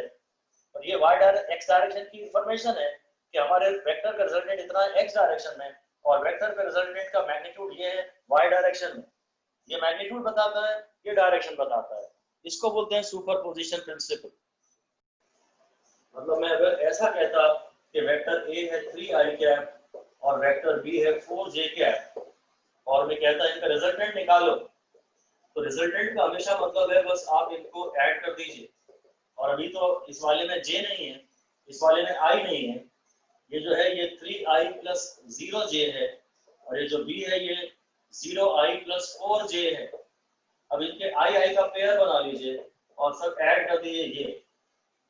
और ये x डायरेक्शन की इंफॉर्मेशन है कि हमारे वेक्टर का रिजल्टेंट इतना है x डायरेक्शन में, और वेक्टर का रिजल्टेंट का मैग्नीट्यूड ये है y डायरेक्शन में। ये मैग्नीट्यूड बताता है, ये डायरेक्शन बताता है। इसको बोलते हैं सुपरपोजिशन प्रिंसिपल। मतलब मैं अगर ऐसा कहता कि वेक्टर A है 3i कैप और वेक्टर B है 4j कैप, और मैं कहता इनका रिजल्टेंट निकालो, तो रिजल्टेंट का हमेशा मतलब है बस आप इनको ऐड कर दीजिए। और अभी तो इस वाले में j नहीं है, इस वाले में i नहीं है, ये जो है ये 3i प्लस 0j है, और ये जो b है ये 0i प्लस 4j है। अब इनके i का पेयर बना लीजिए और सब ऐड कर दीजिए ये,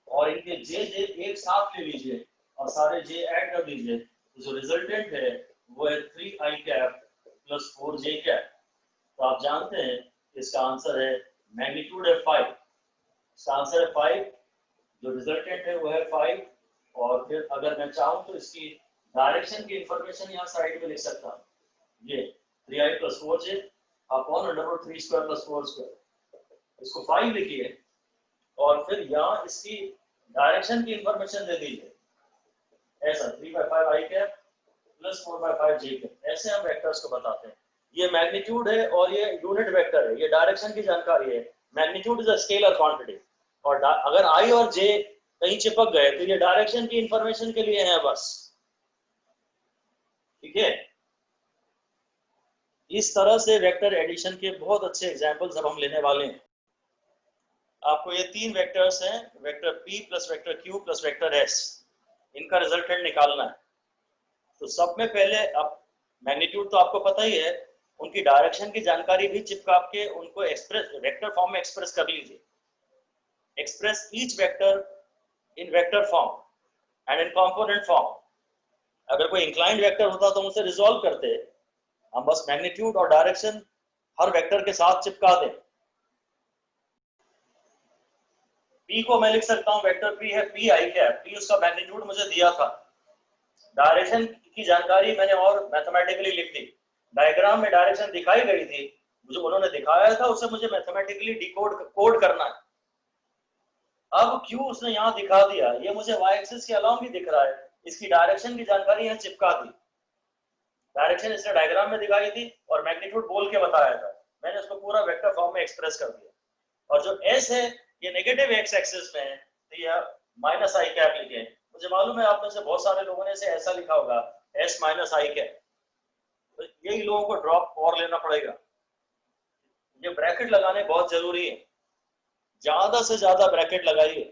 और इनके j एक साथ ले लीजिए और सारे j ऐड कर दीजिए, तो जो रिजल्टेंट है वो है 3i cap plus 4j cap. तो आप जानते हैं इसका आंसर है मैग्नीट्यूड है 5, इसका आंसर है 5, जो रिजल्टेंट है वो है 5। और फिर अगर मैं चाहूँ तो इसकी डायरेक्शन की इंफॉर्मेशन यहाँ साइड में लिख सकता हूँ, ये 3i plus 4j upon √3 square plus 4 square, इसको 5 लिखिए और फिर यहाँ इसकी डायरेक्शन की इंफॉर्मेशन दे दीजिए, ऐसा 3/5i cap plus 4/5j cap. ऐसे हम वेक्टर्स को बताते हैं। ये मैग्नीट्यूड है और ये यूनिट वेक्टर है, ये डायरेक्शन की जानकारी है। Magnitude is a scalar quantity, और अगर i और j कहीं चिपक गए तो ये डायरेक्शन की इंफॉर्मेशन के लिए है बस, ठीक है। इस तरह से वेक्टर एडिशन के बहुत अच्छे एग्जांपल्स अब हम लेने वाले हैं। आपको ये 3 वेक्टर्स हैं, vector p plus vector q plus vector s, इनका रिजल्टेंट निकालना है। तो सब में पहले अब मैग्नीट्यूड तो आपको पता ही है, उनकी डायरेक्शन की जानकारी भी चिपका के उनको एक्सप्रेस वेक्टर फॉर्म में एक्सप्रेस कर लीजिए। Express each vector in vector form and in component form. अगर कोई इंक्लाइंड वेक्टर होता तो हम उसे रिजॉल्व करते, हम बस मैग्नीट्यूड और डायरेक्शन हर वेक्टर के साथ चिपका दें। p को मैं लिख सकता हूं, वेक्टर p है p i कैप, p उसका मैग्नीट्यूड मुझे दिया था, डायरेक्शन की जानकारी मैंने और मैथमेटिकली लिख दी। डायग्राम में डायरेक्शन दिखाई गई थी, जो उन्होंने दिखाया था उसे मुझे मैथमेटिकली कोड करना है। अब q उसने यहाँ दिखा दिया, ये मुझे y एक्सिस के अलाउंग भी दिख रहा है, इसकी डायरेक्शन की जानकारी यहाँ चिपका दी। डायरेक्शन इसने डायग्राम में दिखाई थी और मैग्नीट्यूड बोल के बताया था, मैंने उसको पूरा वेक्टर फॉर्म में एक्सप्रेस कर दिया। और जो s है ये नेगेटिव x एक्सिस में है, तो ये -i कैप लिखे। मुझे मालूम है आप में से बहुत सारे लोगों ने इसे ऐसा लिखा होगा s - i कैप, तो यही लोगों को ड्रॉप और लेना पड़ेगा। ये ब्रैकेट लगाने बहुत जरूरी है, ज्यादा से ज्यादा ब्रैकेट लगाइए।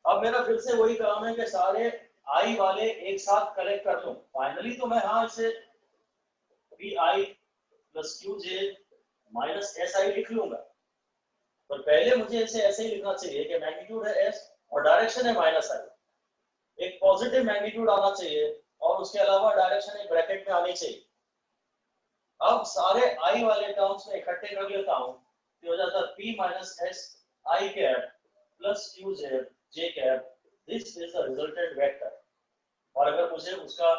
अब मेरा फिर से वही काम है कि सारे i वाले एक साथ कलेक्ट कर लूं। फाइनली तो मैं हाँ इसे pi plus qj minus si लिख लूंगा, पर पहले मुझे इसे ऐसे ही लिखना चाहिए कि मैग्नीट्यूड है s और डायरेक्शन है -i। एक पॉजिटिव मैग्नीट्यूड आना चाहिए और उसके अलावा डायरेक्शन एक ब्रैकेट में आनी चाहिए। अब सारे i वाले टर्म्स में इकट्ठे कर लेता हूं, तो हो जाता है p minus s i cap plus qj j cap, this is the resultant vector. और अगर मुझे उसका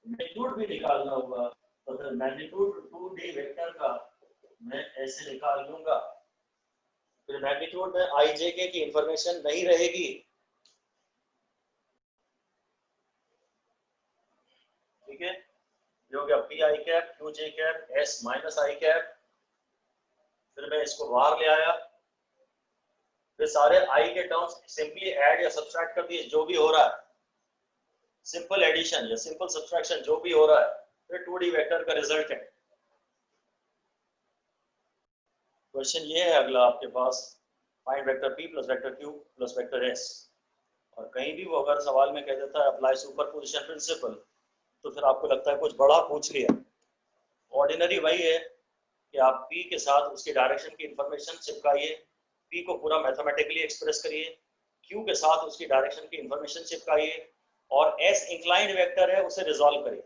मैग्नीट्यूड भी निकालना होगा तो फिर मैग्नीट्यूड 2D वेक्टर का मैं ऐसे निकाल लूंगा। फिर मैग्नीट्यूड में i j k की इंफॉर्मेशन नहीं रहेगी, ठीक है। ये हो गया p i cap q j cap s minus i cap. फिर मैं इसको बाहर ले आया, फिर सारे i के टर्म्स सिंपली ऐड या सब्सट्रैक्ट कर दिए, जो भी हो रहा है, सिंपल एडिशन या सिंपल सब्सट्रैक्शन जो भी हो रहा है, फिर 2D वेक्टर का रिजल्ट है। क्वेश्चन ये है अगला आपके पास, find vector p plus vector q plus vector s। और कहीं भी वो अगर सवाल में कह देता है अप्लाई सुपरपोजिशन प्रिंसिपल, तो फिर आपको लगता है कुछ बड़ा पूछ लिया, ऑर्डिनरी वही है कि आप P के साथ उसकी डायरेक्शन की इंफॉर्मेशन चिपकाइए, P को पूरा मैथमेटिकली एक्सप्रेस करिए, Q के साथ उसकी डायरेक्शन की इंफॉर्मेशन चिपकाइए और S इंक्लाइंड वेक्टर है उसे रिजॉल्व करिए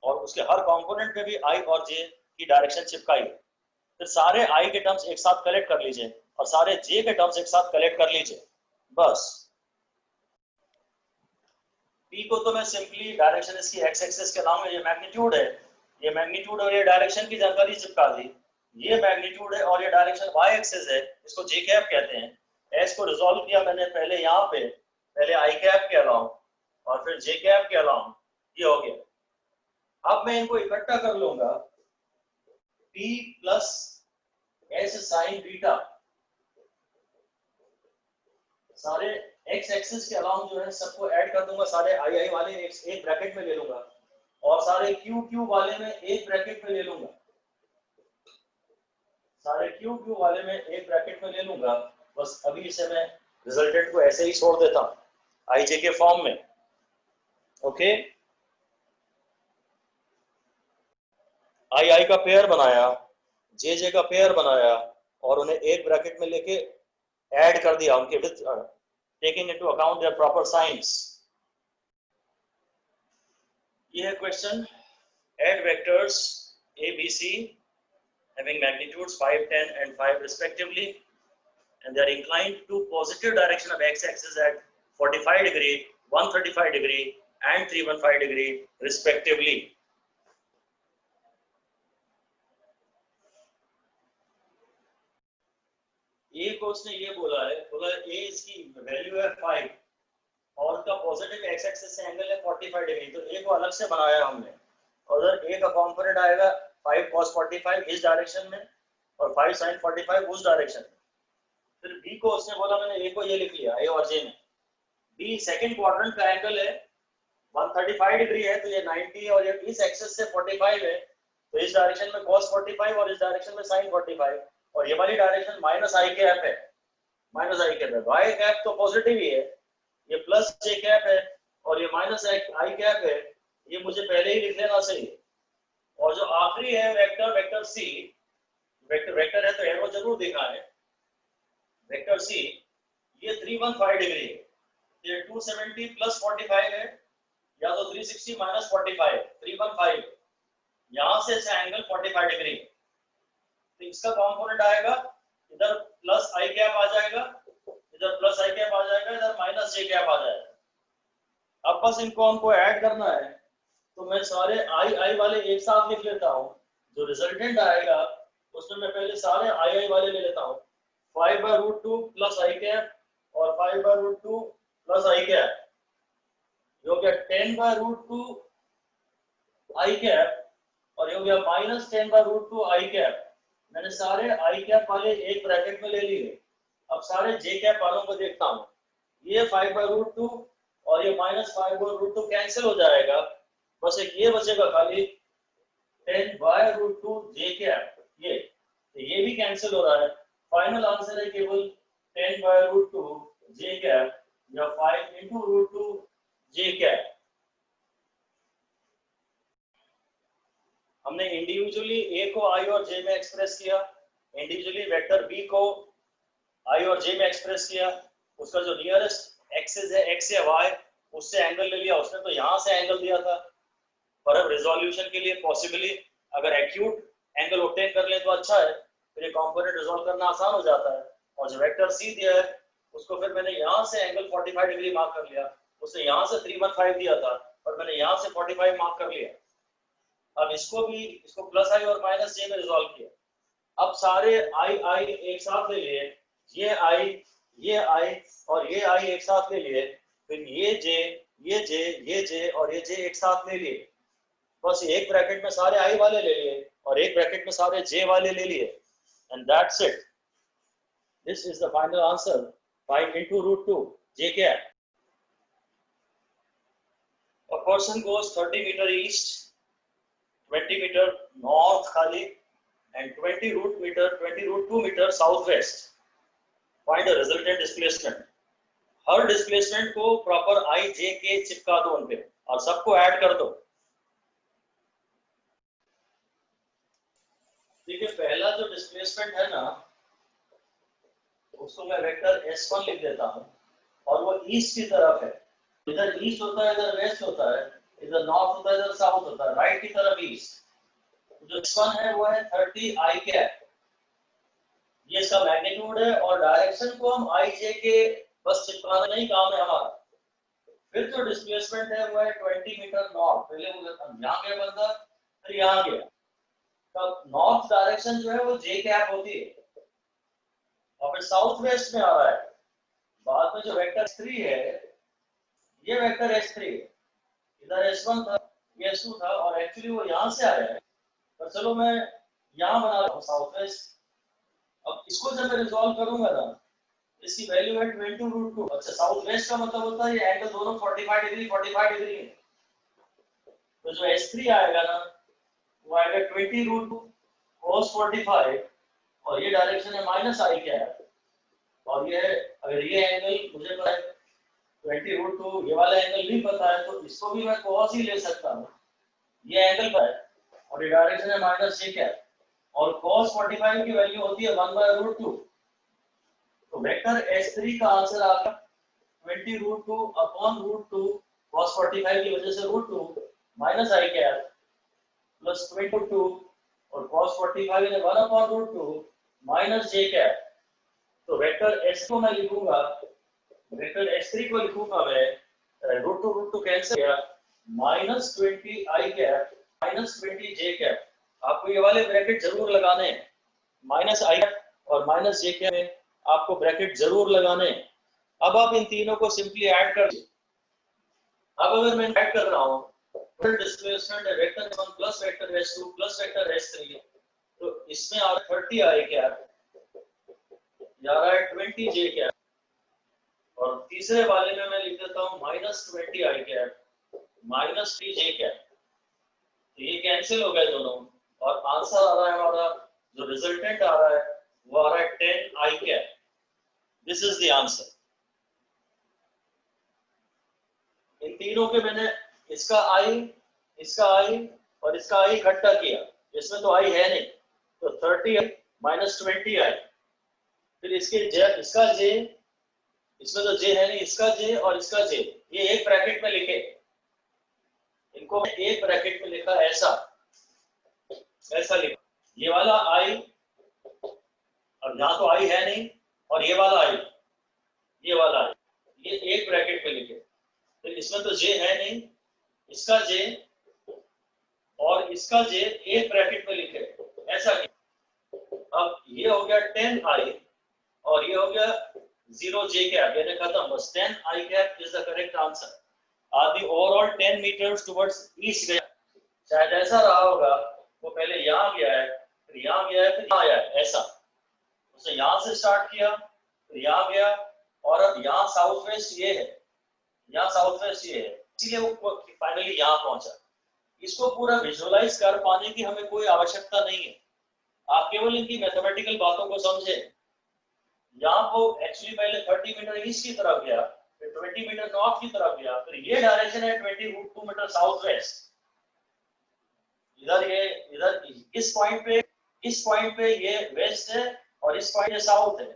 और उसके हर कंपोनेंट में भी I और J की डायरेक्शन चिपकाइए। फिर सारे I के टर्म्स एक साथ कलेक्ट कर लीजिए और सारे J के टर्म्स एक साथ कलेक्ट कर लीजिए। बस P को तो मैं सिंपली डायरेक्शन इसकी x एक्सिस के नाम है, ये मैग्नीट्यूड है, ये मैग्नीट्यूड और ये डायरेक्शन की जानकारी चिपका दी। ये मैग्नीट्यूड है और ये डायरेक्शन y एक्सिस है, इसको j कैप कहते हैं। s को रिजॉल्व किया मैंने पहले यहाँ पे, पहले i कैप के अलाउंग और फिर j कैप के अलाउंग, ये हो गया। अब मैं इनको इकट्ठा कर लूंगा, p plus s sign beta, सारे x एक्सिस के अलाउंग जो है सबको ऐड कर दूंगा, सारे i वाले एक ब्रैकेट में ले लूंगा और सारे q वाले में एक ब्रैकेट में ले लूंगा, सारे q वाले में एक ब्रैकेट में ले लूंगा। बस अभी इसे मैं रिजल्टेंट को ऐसे ही छोड़ देता हूं ij के फॉर्म में। ओके, i का पेयर बनाया, j का पेयर बनाया और उन्हें एक ब्रैकेट में लेके ऐड कर दिया उनके with taking into account there proper science. ये है question, add vectors a b c having magnitudes 5 10 and 5 respectively and they are inclined to positive direction of x axis at 45 degree 135 degree and 315 degree respectively। ए को उसने ये बोला है, बोला ए इसकी value है 5 और उसका पॉजिटिव एक्स एक्सिस से एंगल है 45 डिग्री, तो ए को अलग से बनाया हमने और उधर ए का कंपोनेंट आएगा 5 cos 45 इस डायरेक्शन में और 5 sin 45 उस डायरेक्शन में। फिर बी को उसने बोला, मैंने ए को ये लिख लिया ए और जे में, बी सेकंड क्वाड्रेंट का एंगल है 135 डिग्री है, तो ये 90 और ये इस एक्सिस से 45 है, तो इस डायरेक्शन में cos 45 और इस डायरेक्शन में sin 45 और ये वाली डायरेक्शन माइनस आई कैप है, माइनस आई कैप है। वाई कैप तो पॉजिटिव ही है, ये प्लस जे कैप है और ये माइनस आई कैप है, ये मुझे पहले ही लिख लेना चाहिए। और जो आखिरी है वेक्टर, वेक्टर सी, वेक्टर है तो एरो जरूर दिखा है, वेक्टर सी ये 315 डिग्री है, ये 270 प्लस 45 है या तो 360 माइनस 45, 315 यहां से इसका एंगल 45 डिग्री है, तो इसका कंपोनेंट आएगा इधर प्लस आई कैप आ जाएगा, इधर प्लस आई कैप आ जाएगा, इधर माइनस जे कैप आ जाएगा। अब बस इनको हमको ऐड करना है, तो मैं सारे आई वाले एक साथ लिख लेता हूँ, जो रिजल्टेंट आएगा उसमें मैं पहले सारे आई वाले ले लेता हूँ, 5/√2 प्लस आई कैप और 5/√2 प्लस आई कैप, जो कि 10/√2 आई कैप और ये हो गया माइनस 10/√2 आई कैप। मैंने सारे आई कैप वाले एक ब्रैकेट में ले लिए। अब सारे जे कैप वालों को देखता हूँ, ये 5/√2 और ये माइनस 5/√2 कैंसिल हो जाएगा, बस एक ये बचेगा खाली 10/√2 जे कैप, ये भी कैंसिल हो रहा है। फाइनल आंसर है केवल 10/√2 जे कैप या 5 × √2 जे कैप। हमने इंडिविजुअली ए को आई और जे में एक्सप्रेस किया, इंडिविजुअली वेक्टर बी को आई और जे में एक्सप्रेस किया, उसका जो नियरेस्ट एक्सिस है एक्स या वाई उससे एंगल ले लिया, उसने तो यहाँ से एंगल दिया था, पर अब रिजोल्यूशन के लिए पॉसिबली अगर एक्यूट एंगल ऑब्टेन कर ले तो अच्छा है, फिर ये कंपोनेंट रिजॉल्व करना आसान हो जाता है। और जो वेक्टर सी दिया है उसको फिर मैंने यहाँ से एंगल 45 डिग्री मार्क कर लिया, उसने यहाँ से 315 दिया था पर मैंने यहाँ से 45 मार्क कर लिया। अब इसको प्लस आई और माइनस जे में रिजॉल्व किया। अब सारे आई एक साथ ले लिए, ये आई और ये आई एक साथ ले लिए, फिर ये जे और ये जे एक साथ ले लिए, बस एक ब्रैकेट में सारे आई वाले ले लिए और एक ब्रैकेट में सारे जे वाले ले लिए, and that's it. This is the final answer, 5 × √2 J cap. A person goes 30 meter east, 20 meter north खाली and 20√2 meter southwest. Find the resultant displacement. Her displacement को प्रॉपर आई जे के चिपका दो उनपे और सबको ऐड कर दो। देखिए पहला जो डिस्प्लेसमेंट है ना, उसको मैं वेक्टर S1 लिख देता हूँ और वो ईस्ट की तरफ है। इधर ईस्ट होता है, इधर वेस्ट होता है, इधर नॉर्थ होता है, इधर साउथ होता है, राइट की तरफ ईस्ट। जो S1 है वो है 30 i कैप, ये इसका मैग्नीट्यूड है और डायरेक्शन को हम i j के बस चिपकाना नहीं काम है हमारा। फिर जो डिस्प्लेसमेंट है वो है 20 मीटर नॉर्थ। पहले वो यहाँ गया बंदा, फिर यहाँ गया, तब नॉर्थ डायरेक्शन जो है वो j कैप होती है और फिर साउथ वेस्ट में आ रहा है। बाद में जो वेक्टर S3 है, ये वेक्टर S3 है, इधर S1 था, ये S2 था और एक्चुअली वो यहाँ से आया है, पर चलो मैं यहाँ बना रहा हूँ साउथ वेस्ट। अब इसको जब मैं रिजॉल्व करूंगा ना, इसकी वैल्यू है 20√2। अच्छा, साउथ वेस्ट का मतलब होता है ये एंगल दोनों 45 डिग्री 45 डिग्री है। तो जो S3 आएगा ना, वो आएगा 20√2 cos 45 और ये डायरेक्शन है -i कैप। और ये अगर ये एंगल मुझे पता है 20√2, ये वाला एंगल भी पता है, तो इसको भी मैं cos ही ले सकता हूँ। ये एंगल पर है और ये डायरेक्शन है -j कैप और cos 45 की वैल्यू होती है 1/√2। तो वेक्टर S3 का आंसर आपका 20√2 अपॉन √2 cos 45 की वजह से √2 -i कैप प्लस 22 और cos 45 है 1/√2 -j कैप। तो वेक्टर S को मैं लिखूंगा, वेक्टर S3 को लिखूंगा मैं √2 कैंसिल किया -20i कैप -20j कैप। आपको ये वाले ब्रैकेट जरूर लगाने हैं, -i और -j कैप में आपको ब्रैकेट जरूर लगाने हैं। अब आप इन तीनों को सिंपली ऐड कर दीजिए। अब अगर मैं ऐड कर रहा हूँ, डिस्प्लेसमेंट है vector S1 plus vector S2 plus vector S3, तो इसमें आ रहा है 30i कैप, जा रहा है 20j कैप और तीसरे वाले में मैं लिख देता हूँ -20i कैप -3j कैप। तो ये कैंसिल हो गए दोनों और आंसर आ रहा है हमारा, जो रिजल्टेंट आ रहा है वो आ रहा है 10i cap. This is the answer. इन तीनों के मैंने इसका i और इसका i इकट्ठा किया, इसमें तो i है नहीं, तो 30i -20i, फिर इसका j, इसमें तो j है नहीं, इसका j और इसका j, ये एक ब्रैकेट में लिखे, इनको एक ब्रैकेट में लिखा ऐसा लिखा। ये वाला i, और यहाँ तो i है नहीं, और ये वाला i, ये एक ब्रैकेट में लिखे। तो इसमें तो j है नहीं, इसका j और इसका j एक ब्रैकेट में लिखे ऐसा किया। अब ये हो गया 10i और ये हो गया 0j कैप, यानी खत्म, बस 10i cap is the correct answer. आदमी ओवरऑल 10 मीटर्स टुवर्ड्स ईस्ट गया, शायद ऐसा रहा होगा, वो पहले यहाँ गया है, फिर यहाँ गया है, फिर यहाँ आया है, ऐसा। उसने यहाँ से स्टार्ट किया, फिर यहाँ गया और अब यहाँ साउथ वेस्ट ये है, यहाँ साउथ वेस्ट ये है, इसीलिए वो फाइनली यहाँ पहुंचा। इसको पूरा विजुअलाइज कर पाने की हमें कोई आवश्यकता नहीं है, आप केवल इनकी मैथमेटिकल बातों को समझे। यहाँ वो एक्चुअली पहले 30 मीटर ईस्ट की तरफ गया, फिर 20 मीटर नॉर्थ की तरफ गया, फिर ये डायरेक्शन है 20√2 मीटर साउथ वेस्ट। इधर इस पॉइंट पे ये वेस्ट है और इस पॉइंट पे साउथ है।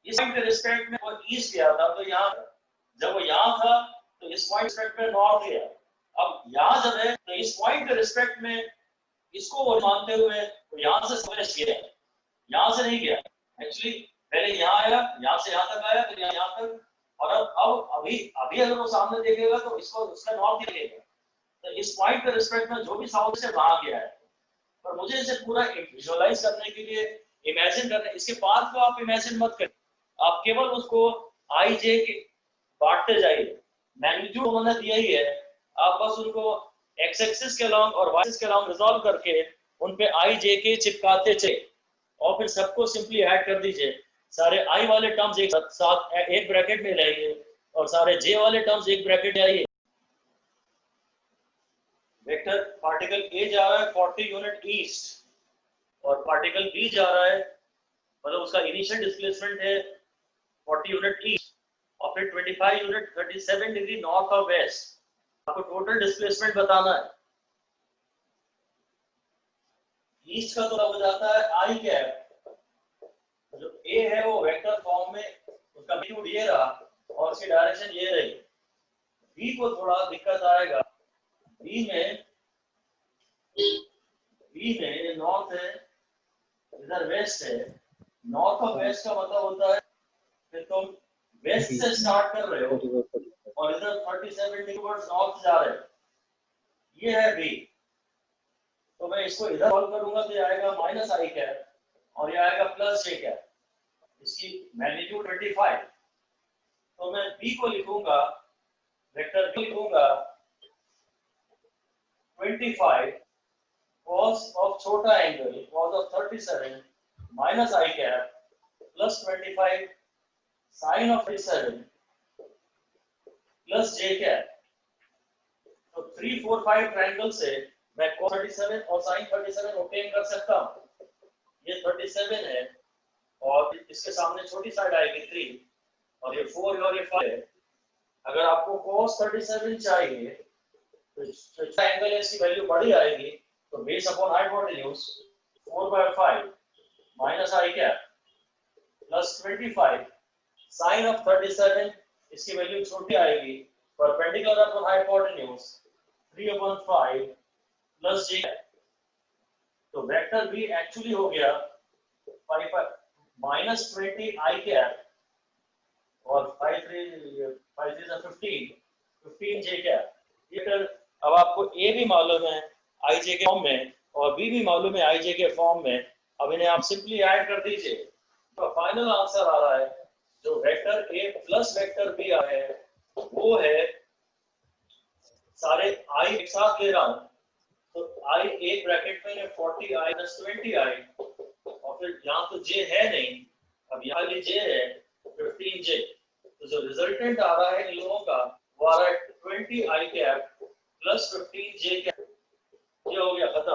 इस पॉइंट के रिस्पेक्ट में वो ईस्ट गया था, तो यहाँ जब वो यहाँ था तो इस पॉइंट रिस्पेक्ट में नॉर्थ गया। अब यहाँ जब है तो इस पॉइंट के रिस्पेक्ट में इसको वो मानते हुए तो यहाँ से वेस्ट गया, यहाँ से नहीं गया। एक्चुअली पहले यहाँ आया, यहाँ से यहाँ तक आया, फिर यहाँ तक, और अब अभी अगर वो सामने देखेगा तो इसको उसका नॉर्थ दिखेगा। तो इस पॉइंट के रिस्पेक्ट में जो भी साउथ से वहां गया है, पर मुझे इसे पूरा विजुअलाइज करने के लिए, इमेजिन करने, इसके पाथ को आप इमेजिन मत करिए, आप केवल उसको आई जे के बांटते जाइए। मैग्नीट्यूड उन्होंने दिया ही है, आप बस उनको एक्स एक्सिस के अलॉन्ग और वाई एक्सिस के अलॉन्ग रिजॉल्व करके उन पे आई जे के चिपकाते चले और फिर सबको सिंपली ऐड कर दीजिए। सारे आई वाले टर्म्स एक साथ एक ब्रैकेट में लाइए और सारे जे वाले टर्म्स एक ब्रैकेट में आइए। वेक्टर पार्टिकल ए जा रहा है 40 यूनिट ईस्ट और पार्टिकल बी जा रहा है, मतलब उसका इनिशियल डिस्प्लेसमेंट है 40 यूनिट ईस्ट और फिर 25 यूनिट 37 डिग्री नॉर्थ और वेस्ट। आपको टोटल डिस्प्लेसमेंट बताना है। ईस्ट का तो हो जाता है आई कैप, जो ए है वो वेक्टर फॉर्म में, उसका मैग्नीट्यूड ये रहा और उसकी डायरेक्शन ये रही। बी को थोड़ा दिक्कत आएगा, बी में ये नॉर्थ है, इधर वेस्ट है। नॉर्थ और वेस्ट का मतलब होता है कि तुम वेस्ट से स्टार्ट कर रहे हो और इधर 37 डिग्री टुवर्ड्स नॉर्थ जा रहे हो, ये है बी। तो मैं इसको इधर सॉल्व करूंगा तो ये आएगा माइनस आई कैप और ये आएगा प्लस जे कैप, इसकी मैग्नीट्यूड 25। तो मैं बी को लिखूंगा, वेक्टर बी लिखूंगा 25 cos of छोटा angle cos of 37 minus I cap plus 25 sin of 37 plus j cap। तो 3 4 5 ट्रायंगल से मैं cos 37 और sin 37 ऑब्टेन कर सकता हूं। ये 37 है और इसके सामने छोटी साइड आएगी 3 और ये 4 है और ये 5 है। अगर आपको cos 37 चाहिए तो छोटा एंगल है, इसकी वैल्यू बड़ी आएगी, तो base upon hypotenuse 4/5 minus i cap plus 25 sine of 37, इसकी वैल्यू छोटी आएगी, perpendicular upon hypotenuse 3/5 plus j. तो वेक्टर बी एक्चुअली हो गया माइनस 20 आई कैप और 5 3 15 जे कैप। ये अब आपको ए भी मालूम है आई जे के फॉर्म में और बी भी मालूम है आई जे के फॉर्म में। अब इन्हें आप सिंपली ऐड कर दीजिए तो फाइनल आंसर आ रहा है, जो vector a plus vector b आ है वो है, सारे आई एक साथ ले रहा हूं तो आई एक ब्रैकेट में 40 आई प्लस 20 आई और फिर यहाँ तो जे है नहीं, अब यहाँ भी जे है 15 जे। तो जो रिजल्टेंट आ रहा है इन लोगों का वो आ रहा है 20 आई कैप प्लस 15 जे कैप। ये हो गया खत्म।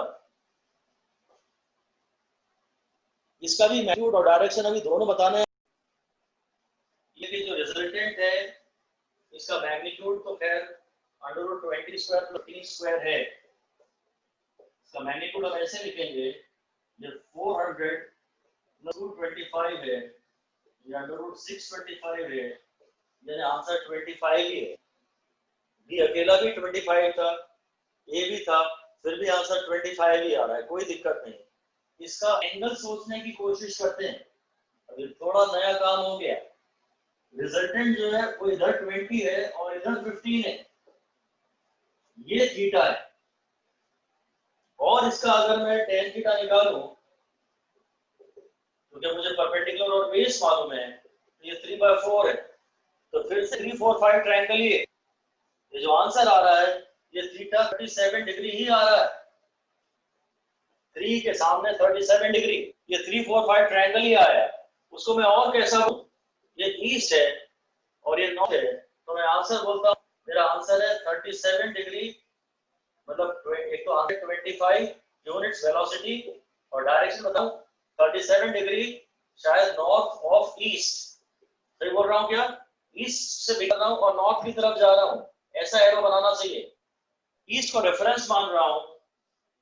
इसका भी मैग्नीट्यूड और डायरेक्शन अभी दोनों बताना है। ये भी जो रिजल्टेंट है इसका मैग्नीट्यूड तो खैर √20 स्क्वायर प्लस 3 स्क्वायर है। इसका मैग्नीट्यूड हम ऐसे लिखेंगे, ये 400 प्लस 225 है, ये √625 है, यानी आंसर 25 ही है। बी अकेला भी 25 था, ए भी था, फिर भी आंसर 25 ही आ रहा है, कोई दिक्कत नहीं। इसका एंगल सोचने की कोशिश करते हैं। अभी थोड़ा नया काम हो गया, रिजल्टेंट जो है वो इधर 20 है और इधर 15 है, ये थीटा है। और इसका अगर मैं tan थीटा निकालूं तो क्या मुझे परपेंडिकुलर और बेस मालूम है, तो ये 3/4 है, तो फिर से 3 4 5 ट्रायंगल ही है। ये जो आंसर आ रहा है ये थीटा 37 डिग्री ही आ रहा है, 3 के सामने 37 डिग्री, ये 3 4 5 ट्रायंगल ही आया है। उसको मैं और कैसा हूं, ये ईस्ट है और ये नॉर्थ है, तो मैं आंसर बोलता हूं, मेरा आंसर है 37 डिग्री, मतलब एक तो आंसर 25 यूनिट्स वेलोसिटी और डायरेक्शन बताऊं 37 डिग्री, शायद नॉर्थ ऑफ ईस्ट। सही बोल रहा हूं क्या? ईस्ट से निकल रहा हूं और नॉर्थ की तरफ जा रहा हूं, ऐसा एरो बनाना चाहिए। ईस्ट को रेफरेंस मान रहा हूं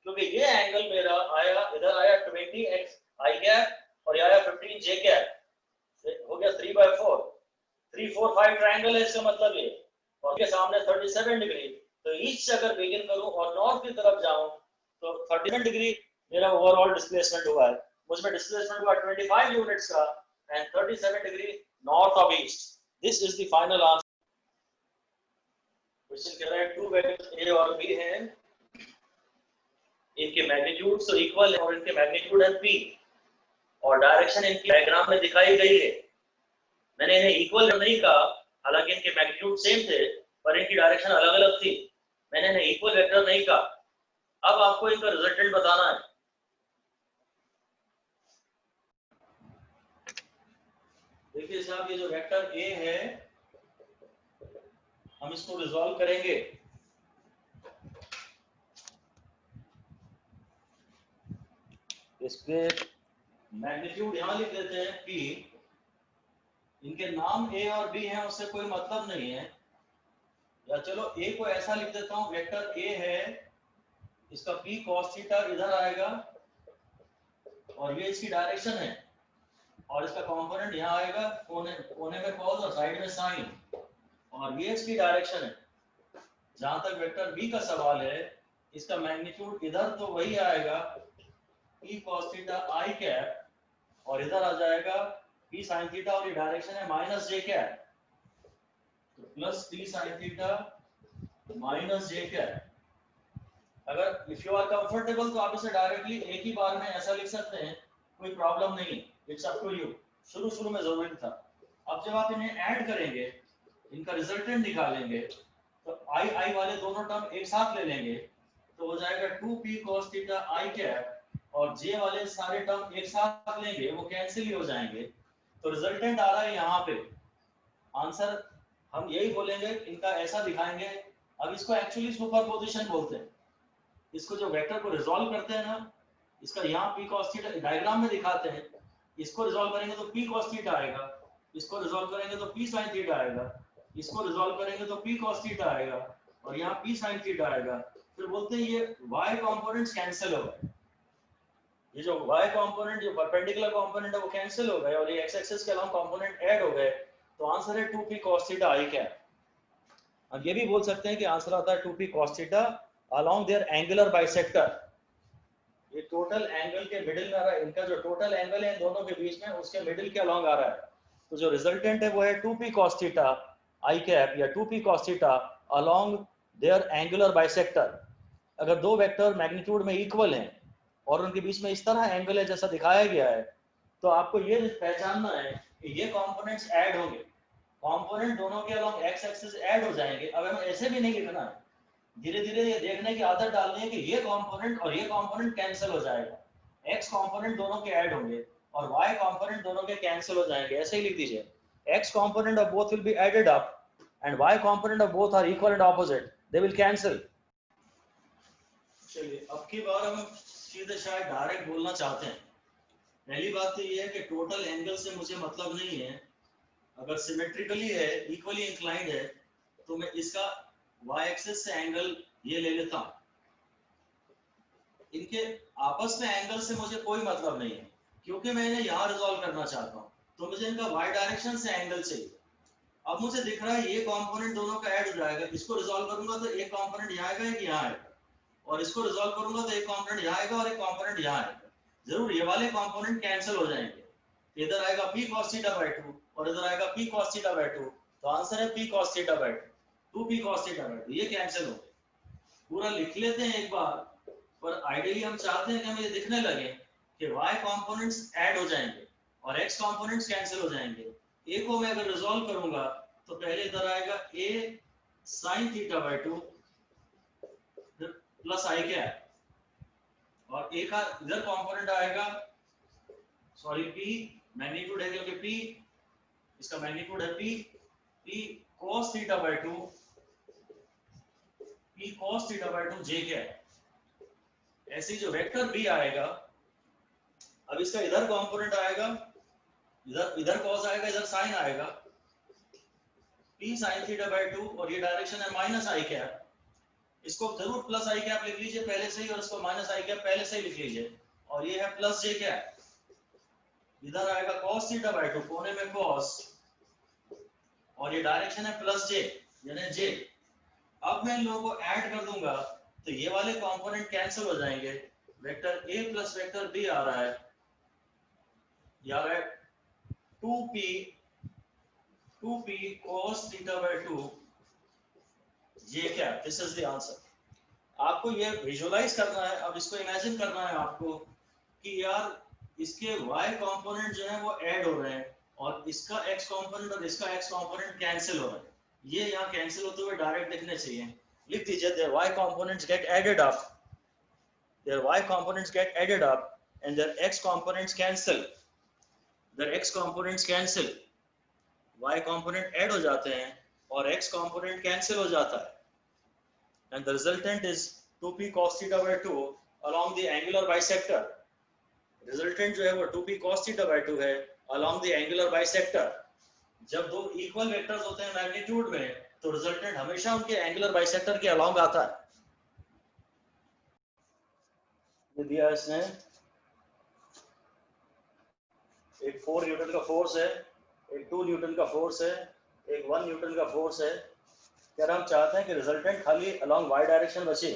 क्योंकि ये एंगल मेरा आया, इधर आया 20x आई कैप और ये आया 15 जे कैप, हो गया 3/4। 3 4 5 ट्रायंगल है इसका मतलब ये, और के सामने 37 डिग्री, तो ईस्ट से अगर बिगिन करूं और नॉर्थ की तरफ जाऊं तो 37 डिग्री मेरा ओवरऑल डिस्प्लेसमेंट हुआ है। मुझमें डिस्प्लेसमेंट हुआ 25 यूनिट्स का and 37 degree north of east. This is the final answer. Question कह रहा है 2 वेक्टर्स ए और बी हैं, इनके मैग्नीट्यूड तो इक्वल है और इनके मैग्नीट्यूड है p और डायरेक्शन इनकी डायग्राम में दिखाई गई है। मैंने इन्हें इक्वल नहीं कहा, हालांकि इनके मैग्नीट्यूड सेम थे पर इनकी डायरेक्शन अलग अलग थी, मैंने इन्हें इक्वल वेक्टर नहीं कहा। अब आपको इनका रिजल्टेंट बताना है। देखिए साहब, ये जो वेक्टर a है हम इसको रिजॉल्व करेंगे। इसके मैग्नीट्यूड यहां लिख देते हैं p, इनके नाम a और b हैं, उससे कोई मतलब नहीं है, या चलो a को ऐसा लिख देता हूं, वेक्टर a है, इसका p cos थीटा इधर आएगा और ये इसकी डायरेक्शन है और इसका कंपोनेंट यहाँ आएगा कोने में कॉस और साइड में साइन, और ये इसकी डायरेक्शन है। जहां तक वेक्टर बी का सवाल है, इसका मैग्नीट्यूड इधर तो वही आएगा p cos theta i cap, और इधर आ जाएगा p sin थीटा, और ये डायरेक्शन है माइनस j कैप, तो plus p sin theta minus j cap. अगर इफ यू आर कंफर्टेबल तो आप इसे डायरेक्टली एक ही बार में ऐसा लिख सकते हैं, कोई प्रॉब्लम नहीं, इट्स अप टू यू। शुरू में जरूरी था। अब जब आप इन्हें ऐड करेंगे, इनका रिजल्टेंट निकालेंगे, तो i वाले दोनों टर्म एक साथ ले लेंगे तो हो जाएगा 2p cos theta i cap, और j वाले सारे टर्म एक साथ लेंगे, वो कैंसिल ही हो जाएंगे, तो रिजल्टेंट आ रहा है यहाँ पे। आंसर हम यही बोलेंगे, इनका ऐसा दिखाएंगे। अब इसको एक्चुअली सुपरपोजिशन बोलते हैं। इसको जो वेक्टर को रिजॉल्व करते हैं ना, इसका यहाँ p cos थीटा डायग्राम में दिखाते हैं, इसको रिजॉल्व करेंगे तो p cos थीटा आएगा, इसको रिजॉल्व करेंगे तो p sin थीटा आएगा, इसको रिजॉल्व करेंगे तो p cos थीटा आएगा, और यहाँ p sin थीटा आएगा। फिर बोलते हैं ये y कंपोनेंट्स कैंसिल हो गए, ये जो y कंपोनेंट जो परपेंडिकुलर कंपोनेंट है वो कैंसिल हो गए, और ये x एक्सिस के अलोंग कंपोनेंट ऐड हो गए, तो आंसर है 2p cos theta i cap. अब ये भी बोल सकते हैं कि आंसर आता है 2p cos theta along their angular bisector। ये टोटल एंगल के मिडिल में आ रहा है, इनका जो टोटल एंगल है इन दोनों के बीच में, उसके मिडिल के अलोंग आ रहा है, तो जो रिजल्टेंट है वो है 2p cos theta i cap या 2p cos theta along their angular bisector। अगर दो वेक्टर मैग्नीट्यूड में इक्वल हैं और उनके बीच में इस तरह एंगल है जैसा दिखाया गया है, तो आपको ये पहचानना है कि ये कंपोनेंट्स ऐड होंगे, कंपोनेंट दोनों के अलोंग एक्स एक्सिस ऐड हो जाएंगे। अब हमें ऐसे भी नहीं लिखना है, धीरे धीरे ये देखने की आदत डालनी है कि ये कंपोनेंट और ये कंपोनेंट कैंसिल हो जाएगा, x कंपोनेंट दोनों के ऐड होंगे और y कंपोनेंट दोनों के कैंसिल हो जाएंगे। ऐसे ही लिख दीजिए, x component of both will be added up and y component of both are equal and opposite, they will cancel. चलिए अब की बार हम सीधे शायद डायरेक्ट बोलना चाहते हैं। पहली बात तो ये है कि टोटल एंगल से मुझे मतलब नहीं है, अगर सिमेट्रिकली है, इक्वली इंक्लाइंड है, तो मैं इसका y एक्सिस से एंगल ये ले लेता हूं। इनके आपस में एंगल से मुझे कोई मतलब नहीं है, क्योंकि मैं इन्हें यहाँ रिजॉल्व करना चाहता हूँ, तो मुझे इनका y डायरेक्शन से एंगल चाहिए। अब मुझे दिख रहा है ये कंपोनेंट दोनों का ऐड हो जाएगा, इसको रिजॉल्व करूंगा तो एक कंपोनेंट यहाँ आएगा, एक यहाँ आएगा, और इसको रिजॉल्व करूंगा तो एक कंपोनेंट यहाँ आएगा और एक कंपोनेंट यहाँ आएगा। जरूर ये वाले कंपोनेंट कैंसिल हो जाएंगे, इधर आएगा p cos थीटा by 2 और इधर आएगा p cos थीटा by 2, तो आंसर है p cos theta by 2, 2p cos theta by 2, ये कैंसिल हो गए। पूरा लिख लेते हैं एक बार, पर आइडियली हम चाहते हैं कि हमें ये दिखने लगे कि y कंपोनेंट्स ऐड हो जाएंगे और x कंपोनेंट्स कैंसिल हो जाएंगे। a को मैं अगर रिजॉल्व करूंगा तो पहले इधर आएगा a sin theta by 2 plus i cap, और a का इधर कंपोनेंट आएगा, सॉरी p मैग्नीट्यूड है क्योंकि p इसका मैग्नीट्यूड है p cos theta by 2, p cos theta by 2 j cap. ऐसे जो वेक्टर b आएगा, अब इसका इधर कंपोनेंट आएगा, इधर cos आएगा, इधर sin आएगा, p sin थीटा by 2, और ये डायरेक्शन है माइनस i कैप। इसको जरूर प्लस i कैप लिख लीजिए पहले से ही, और इसको माइनस i कैप पहले से ही लिख लीजिए, और ये है प्लस j कैप। इधर आएगा cos थीटा by 2, कोने में cos, और ये डायरेक्शन है प्लस j यानी j। अब मैं इन लोगों को ऐड कर दूंगा तो ये वाले कंपोनेंट कैंसिल हो जाएंगे, vector a plus vector b आ रहा है, यार है 2p cos theta by 2 j cap. This is the answer. आपको ये विजुअलाइज करना है, अब इसको इमेजिन करना है आपको कि यार इसके y कंपोनेंट जो है वो ऐड हो रहे हैं और इसका x कंपोनेंट और इसका x कंपोनेंट कैंसिल हो रहा है। ये यहाँ कैंसिल होते हुए डायरेक्ट दिखने चाहिए। लिख दीजिए their y components get added up, their y components get added up and their x components cancel, their x components cancel, y component add हो जाते हैं और x component कैंसिल हो जाता है, and the resultant is 2p cos theta by 2 along the angular bisector। Resultant जो है वो 2p cos theta by 2 है along the angular bisector। जब दो इक्वल वेक्टर्स होते हैं मैग्नीट्यूड में, तो रिजल्टेंट हमेशा उनके एंगुलर बाइसेक्टर के अलोंग आता है। ये दिया इसने एक 4 न्यूटन का फोर्स है, एक 2 न्यूटन का फोर्स है, एक 1 न्यूटन का फोर्स है। क्या हम चाहते हैं कि रिजल्टेंट खाली अलोंग वाई डायरेक्शन बचे।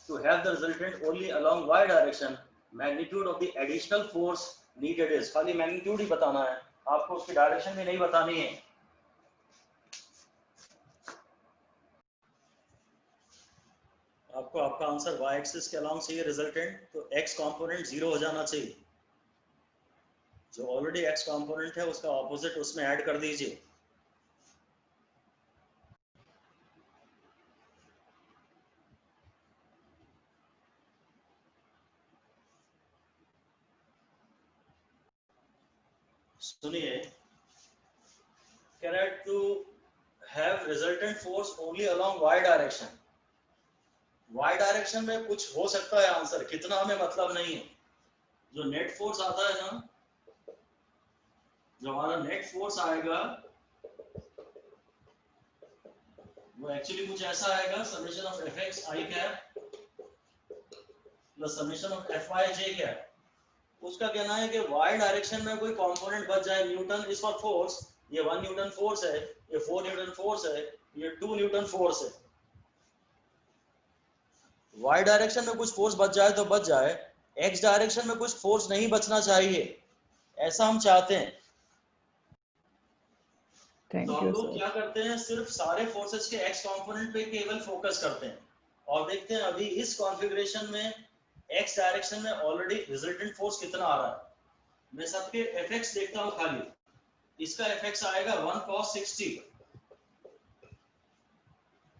To have the resultant only along y direction, magnitude of the additional force needed is, खाली मैग्नीट्यूड ही बताना है, आपको उसकी डायरेक्शन भी नहीं बतानी है। आपको आपका आंसर वाई एक्सिस के अलोंग चाहिए रिजल्टेंट, तो एक्स कंपोनेंट 0 हो जाना चाहिए। जो ऑलरेडी एक्स कंपोनेंट है उसका ऑपोजिट उसमें ऐड कर दीजिए। सुनिए, can to have resultant force only along y direction. Y direction में कुछ हो सकता है आंसर, कितना हमें मतलब नहीं है। जो नेट फोर्स आता है ना, जो हमारा नेट फोर्स आएगा वो एक्चुअली कुछ ऐसा आएगा, summation of F x i cap plus summation of F y j cap. उसका कहना है कि वाई डायरेक्शन में कोई कंपोनेंट बच जाए, न्यूटन इज फॉर फोर्स, ये 1 न्यूटन फोर्स है, ये 4 न्यूटन फोर्स है, ये 2 न्यूटन फोर्स है। वाई डायरेक्शन में कुछ फोर्स बच जाए तो बच जाए, एक्स डायरेक्शन में कुछ फोर्स नहीं बचना चाहिए, ऐसा हम चाहते हैं। तो हम लोग क्या करते हैं, सिर्फ सारे फोर्सेस के एक्स कंपोनेंट पे केवल फोकस करते हैं और देखते हैं अभी इस कॉन्फ़िगरेशन में एक्स डायरेक्शन में ऑलरेडी रिजल्टेंट फोर्स कितना आ रहा है। मैं सबके एफएक्स देखता हूं खाली। इसका एफएक्स आएगा 1 cos 60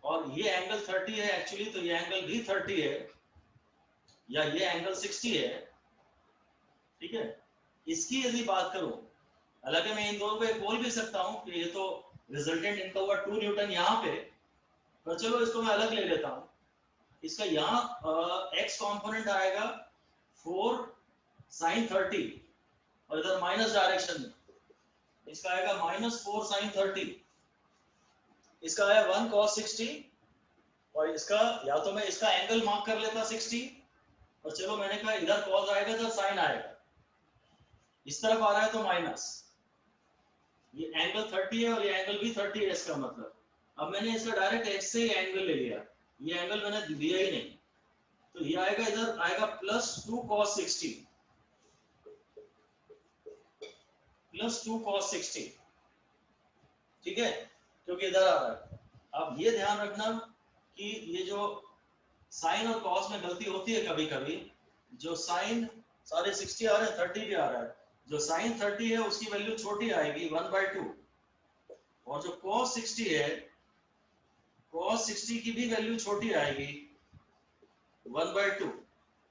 और ये एंगल 30 है एक्चुअली, तो ये एंगल भी 30 है या ये एंगल 60 है, ठीक है। इसकी यदि बात करूं, हालांकि मैं इन दोनों को बोल भी सकता हूं कि ये तो रिजल्टेंट इनका हुआ 2 न्यूटन यहाँ पे, पर चलो इसको मैं अलग ले लेता हूं। इसका यहाँ एक्स कंपोनेंट आएगा 4 sin 30 और इधर माइनस डायरेक्शन में इसका आएगा -4 sin 30। इसका है 1 cos 60 और इसका या तो मैं इसका एंगल मार्क कर लेता 60 और चलो मैंने कहा इधर cos आएगा तो sin आएगा, इस तरफ आ रहा है तो माइनस। ये एंगल 30 है और ये एंगल भी 30 है, इसका मतलब अब मैंने इसका डायरेक्ट एक्स से एंगल ले लिया, ये एंगल मैंने दिया ही नहीं, तो ये आएगा इधर आएगा +2 cos 60 +2 cos 60, ठीक है, क्योंकि इधर आ रहा है। अब ये ध्यान रखना कि ये जो साइन और कॉस में गलती होती है कभी कभी, जो साइन सारे 60 आ रहे हैं 30 भी आ रहा है, जो साइन 30 है उसकी वैल्यू छोटी आएगी 1/2 और जो cos 60 है cos 60 की भी वैल्यू छोटी आएगी 1/2।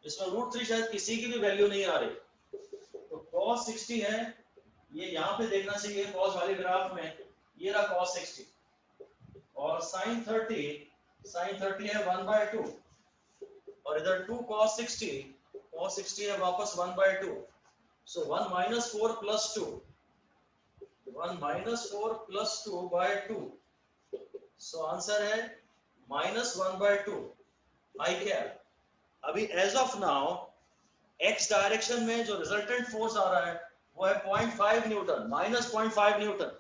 इसमें √3 शायद किसी की भी वैल्यू नहीं आ रही, तो cos 60 है, ये यहाँ पे देखना चाहिए cos वाले ग्राफ में, ये रहा cos 60 और sin 30 है 1/2 और इधर 2 cos 60 है वापस 1/2, so 1 - 4 + 2 1 - 4 + 2/2, so आंसर है -1/2 आई कैप। अभी as of now x direction में जो रिजल्टेंट फोर्स आ रहा है वो है 0.5 न्यूटन, -0.5 न्यूटन।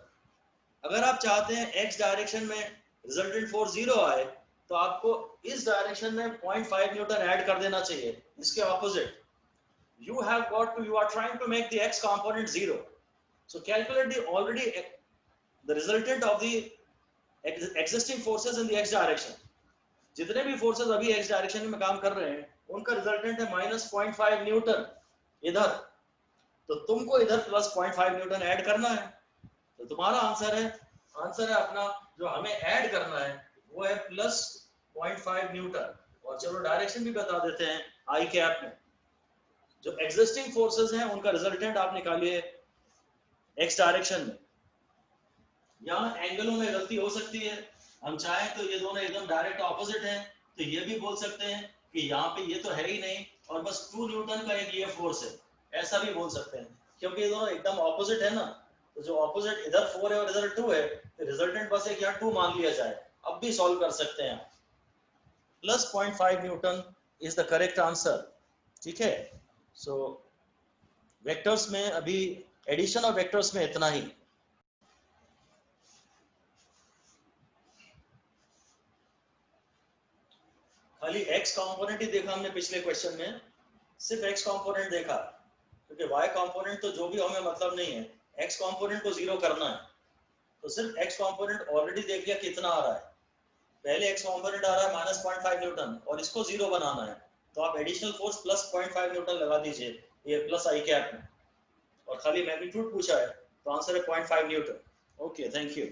अगर आप चाहते हैं एक्स डायरेक्शन में रिजल्टेंट फोर्स 0 आए तो आपको इस डायरेक्शन में 0.5 न्यूटन ऐड कर देना चाहिए, इसके opposite. You are trying to make the x component 0, so calculate the resultant of the existing forces in the x direction। जितने भी फोर्सेस अभी x डायरेक्शन में काम कर रहे हैं उनका रिजल्टेंट है -0.5 न्यूटन इधर, तो तुमको इधर +0.5 न्यूटन ऐड करना है, तो तुम्हारा आंसर है अपना जो हमें ऐड करना है वो है +0.5 न्यूटन। और चलो डायरेक्शन भी बता देते हैं आई कैप में। जो एग्जिस्टिंग फोर्सेस हैं उनका रिजल्टेंट आप निकालिए एक्स डायरेक्शन में। यहाँ एंगलों में गलती हो सकती है, हम चाहें तो ये दोनों एकदम डायरेक्ट ऑपोजिट हैं, तो ये भी बोल सकते हैं कि यहाँ पे ये तो है ही नहीं और बस 2 न्यूटन का एक ये फोर्स है, ऐसा भी बोल सकते हैं, क्योंकि ये दोनों एकदम ऑपोजिट है ना, तो जो ऑपोजिट इधर 4 है और इधर 2 है, तो रिजल्टेंट बस एक यहाँ 2 मान लिया जाए, अब भी सॉल्व कर सकते हैं। +0.5 Newton is the correct answer, ठीक है। सो वेक्टर्स में अभी एडिशन ऑफ वेक्टर्स में इतना ही। खाली x कंपोनेंट ही देखा हमने पिछले क्वेश्चन में, सिर्फ x कंपोनेंट देखा, क्योंकि y कंपोनेंट तो जो भी हमें मतलब नहीं है, x कंपोनेंट को जीरो करना है, तो सिर्फ x कंपोनेंट ऑलरेडी देख लिया कितना आ रहा है। पहले x कंपोनेंट आ रहा है -0.5 न्यूटन और इसको जीरो बनाना है, तो आप एडिशनल फोर्स प्लस 0.5 न्यूटन लगा दीजिए ये प्लस आई कैप में, और खाली मैग्नीट्यूड पूछा है तो आंसर है 0.5 न्यूटन। Okay, thank you.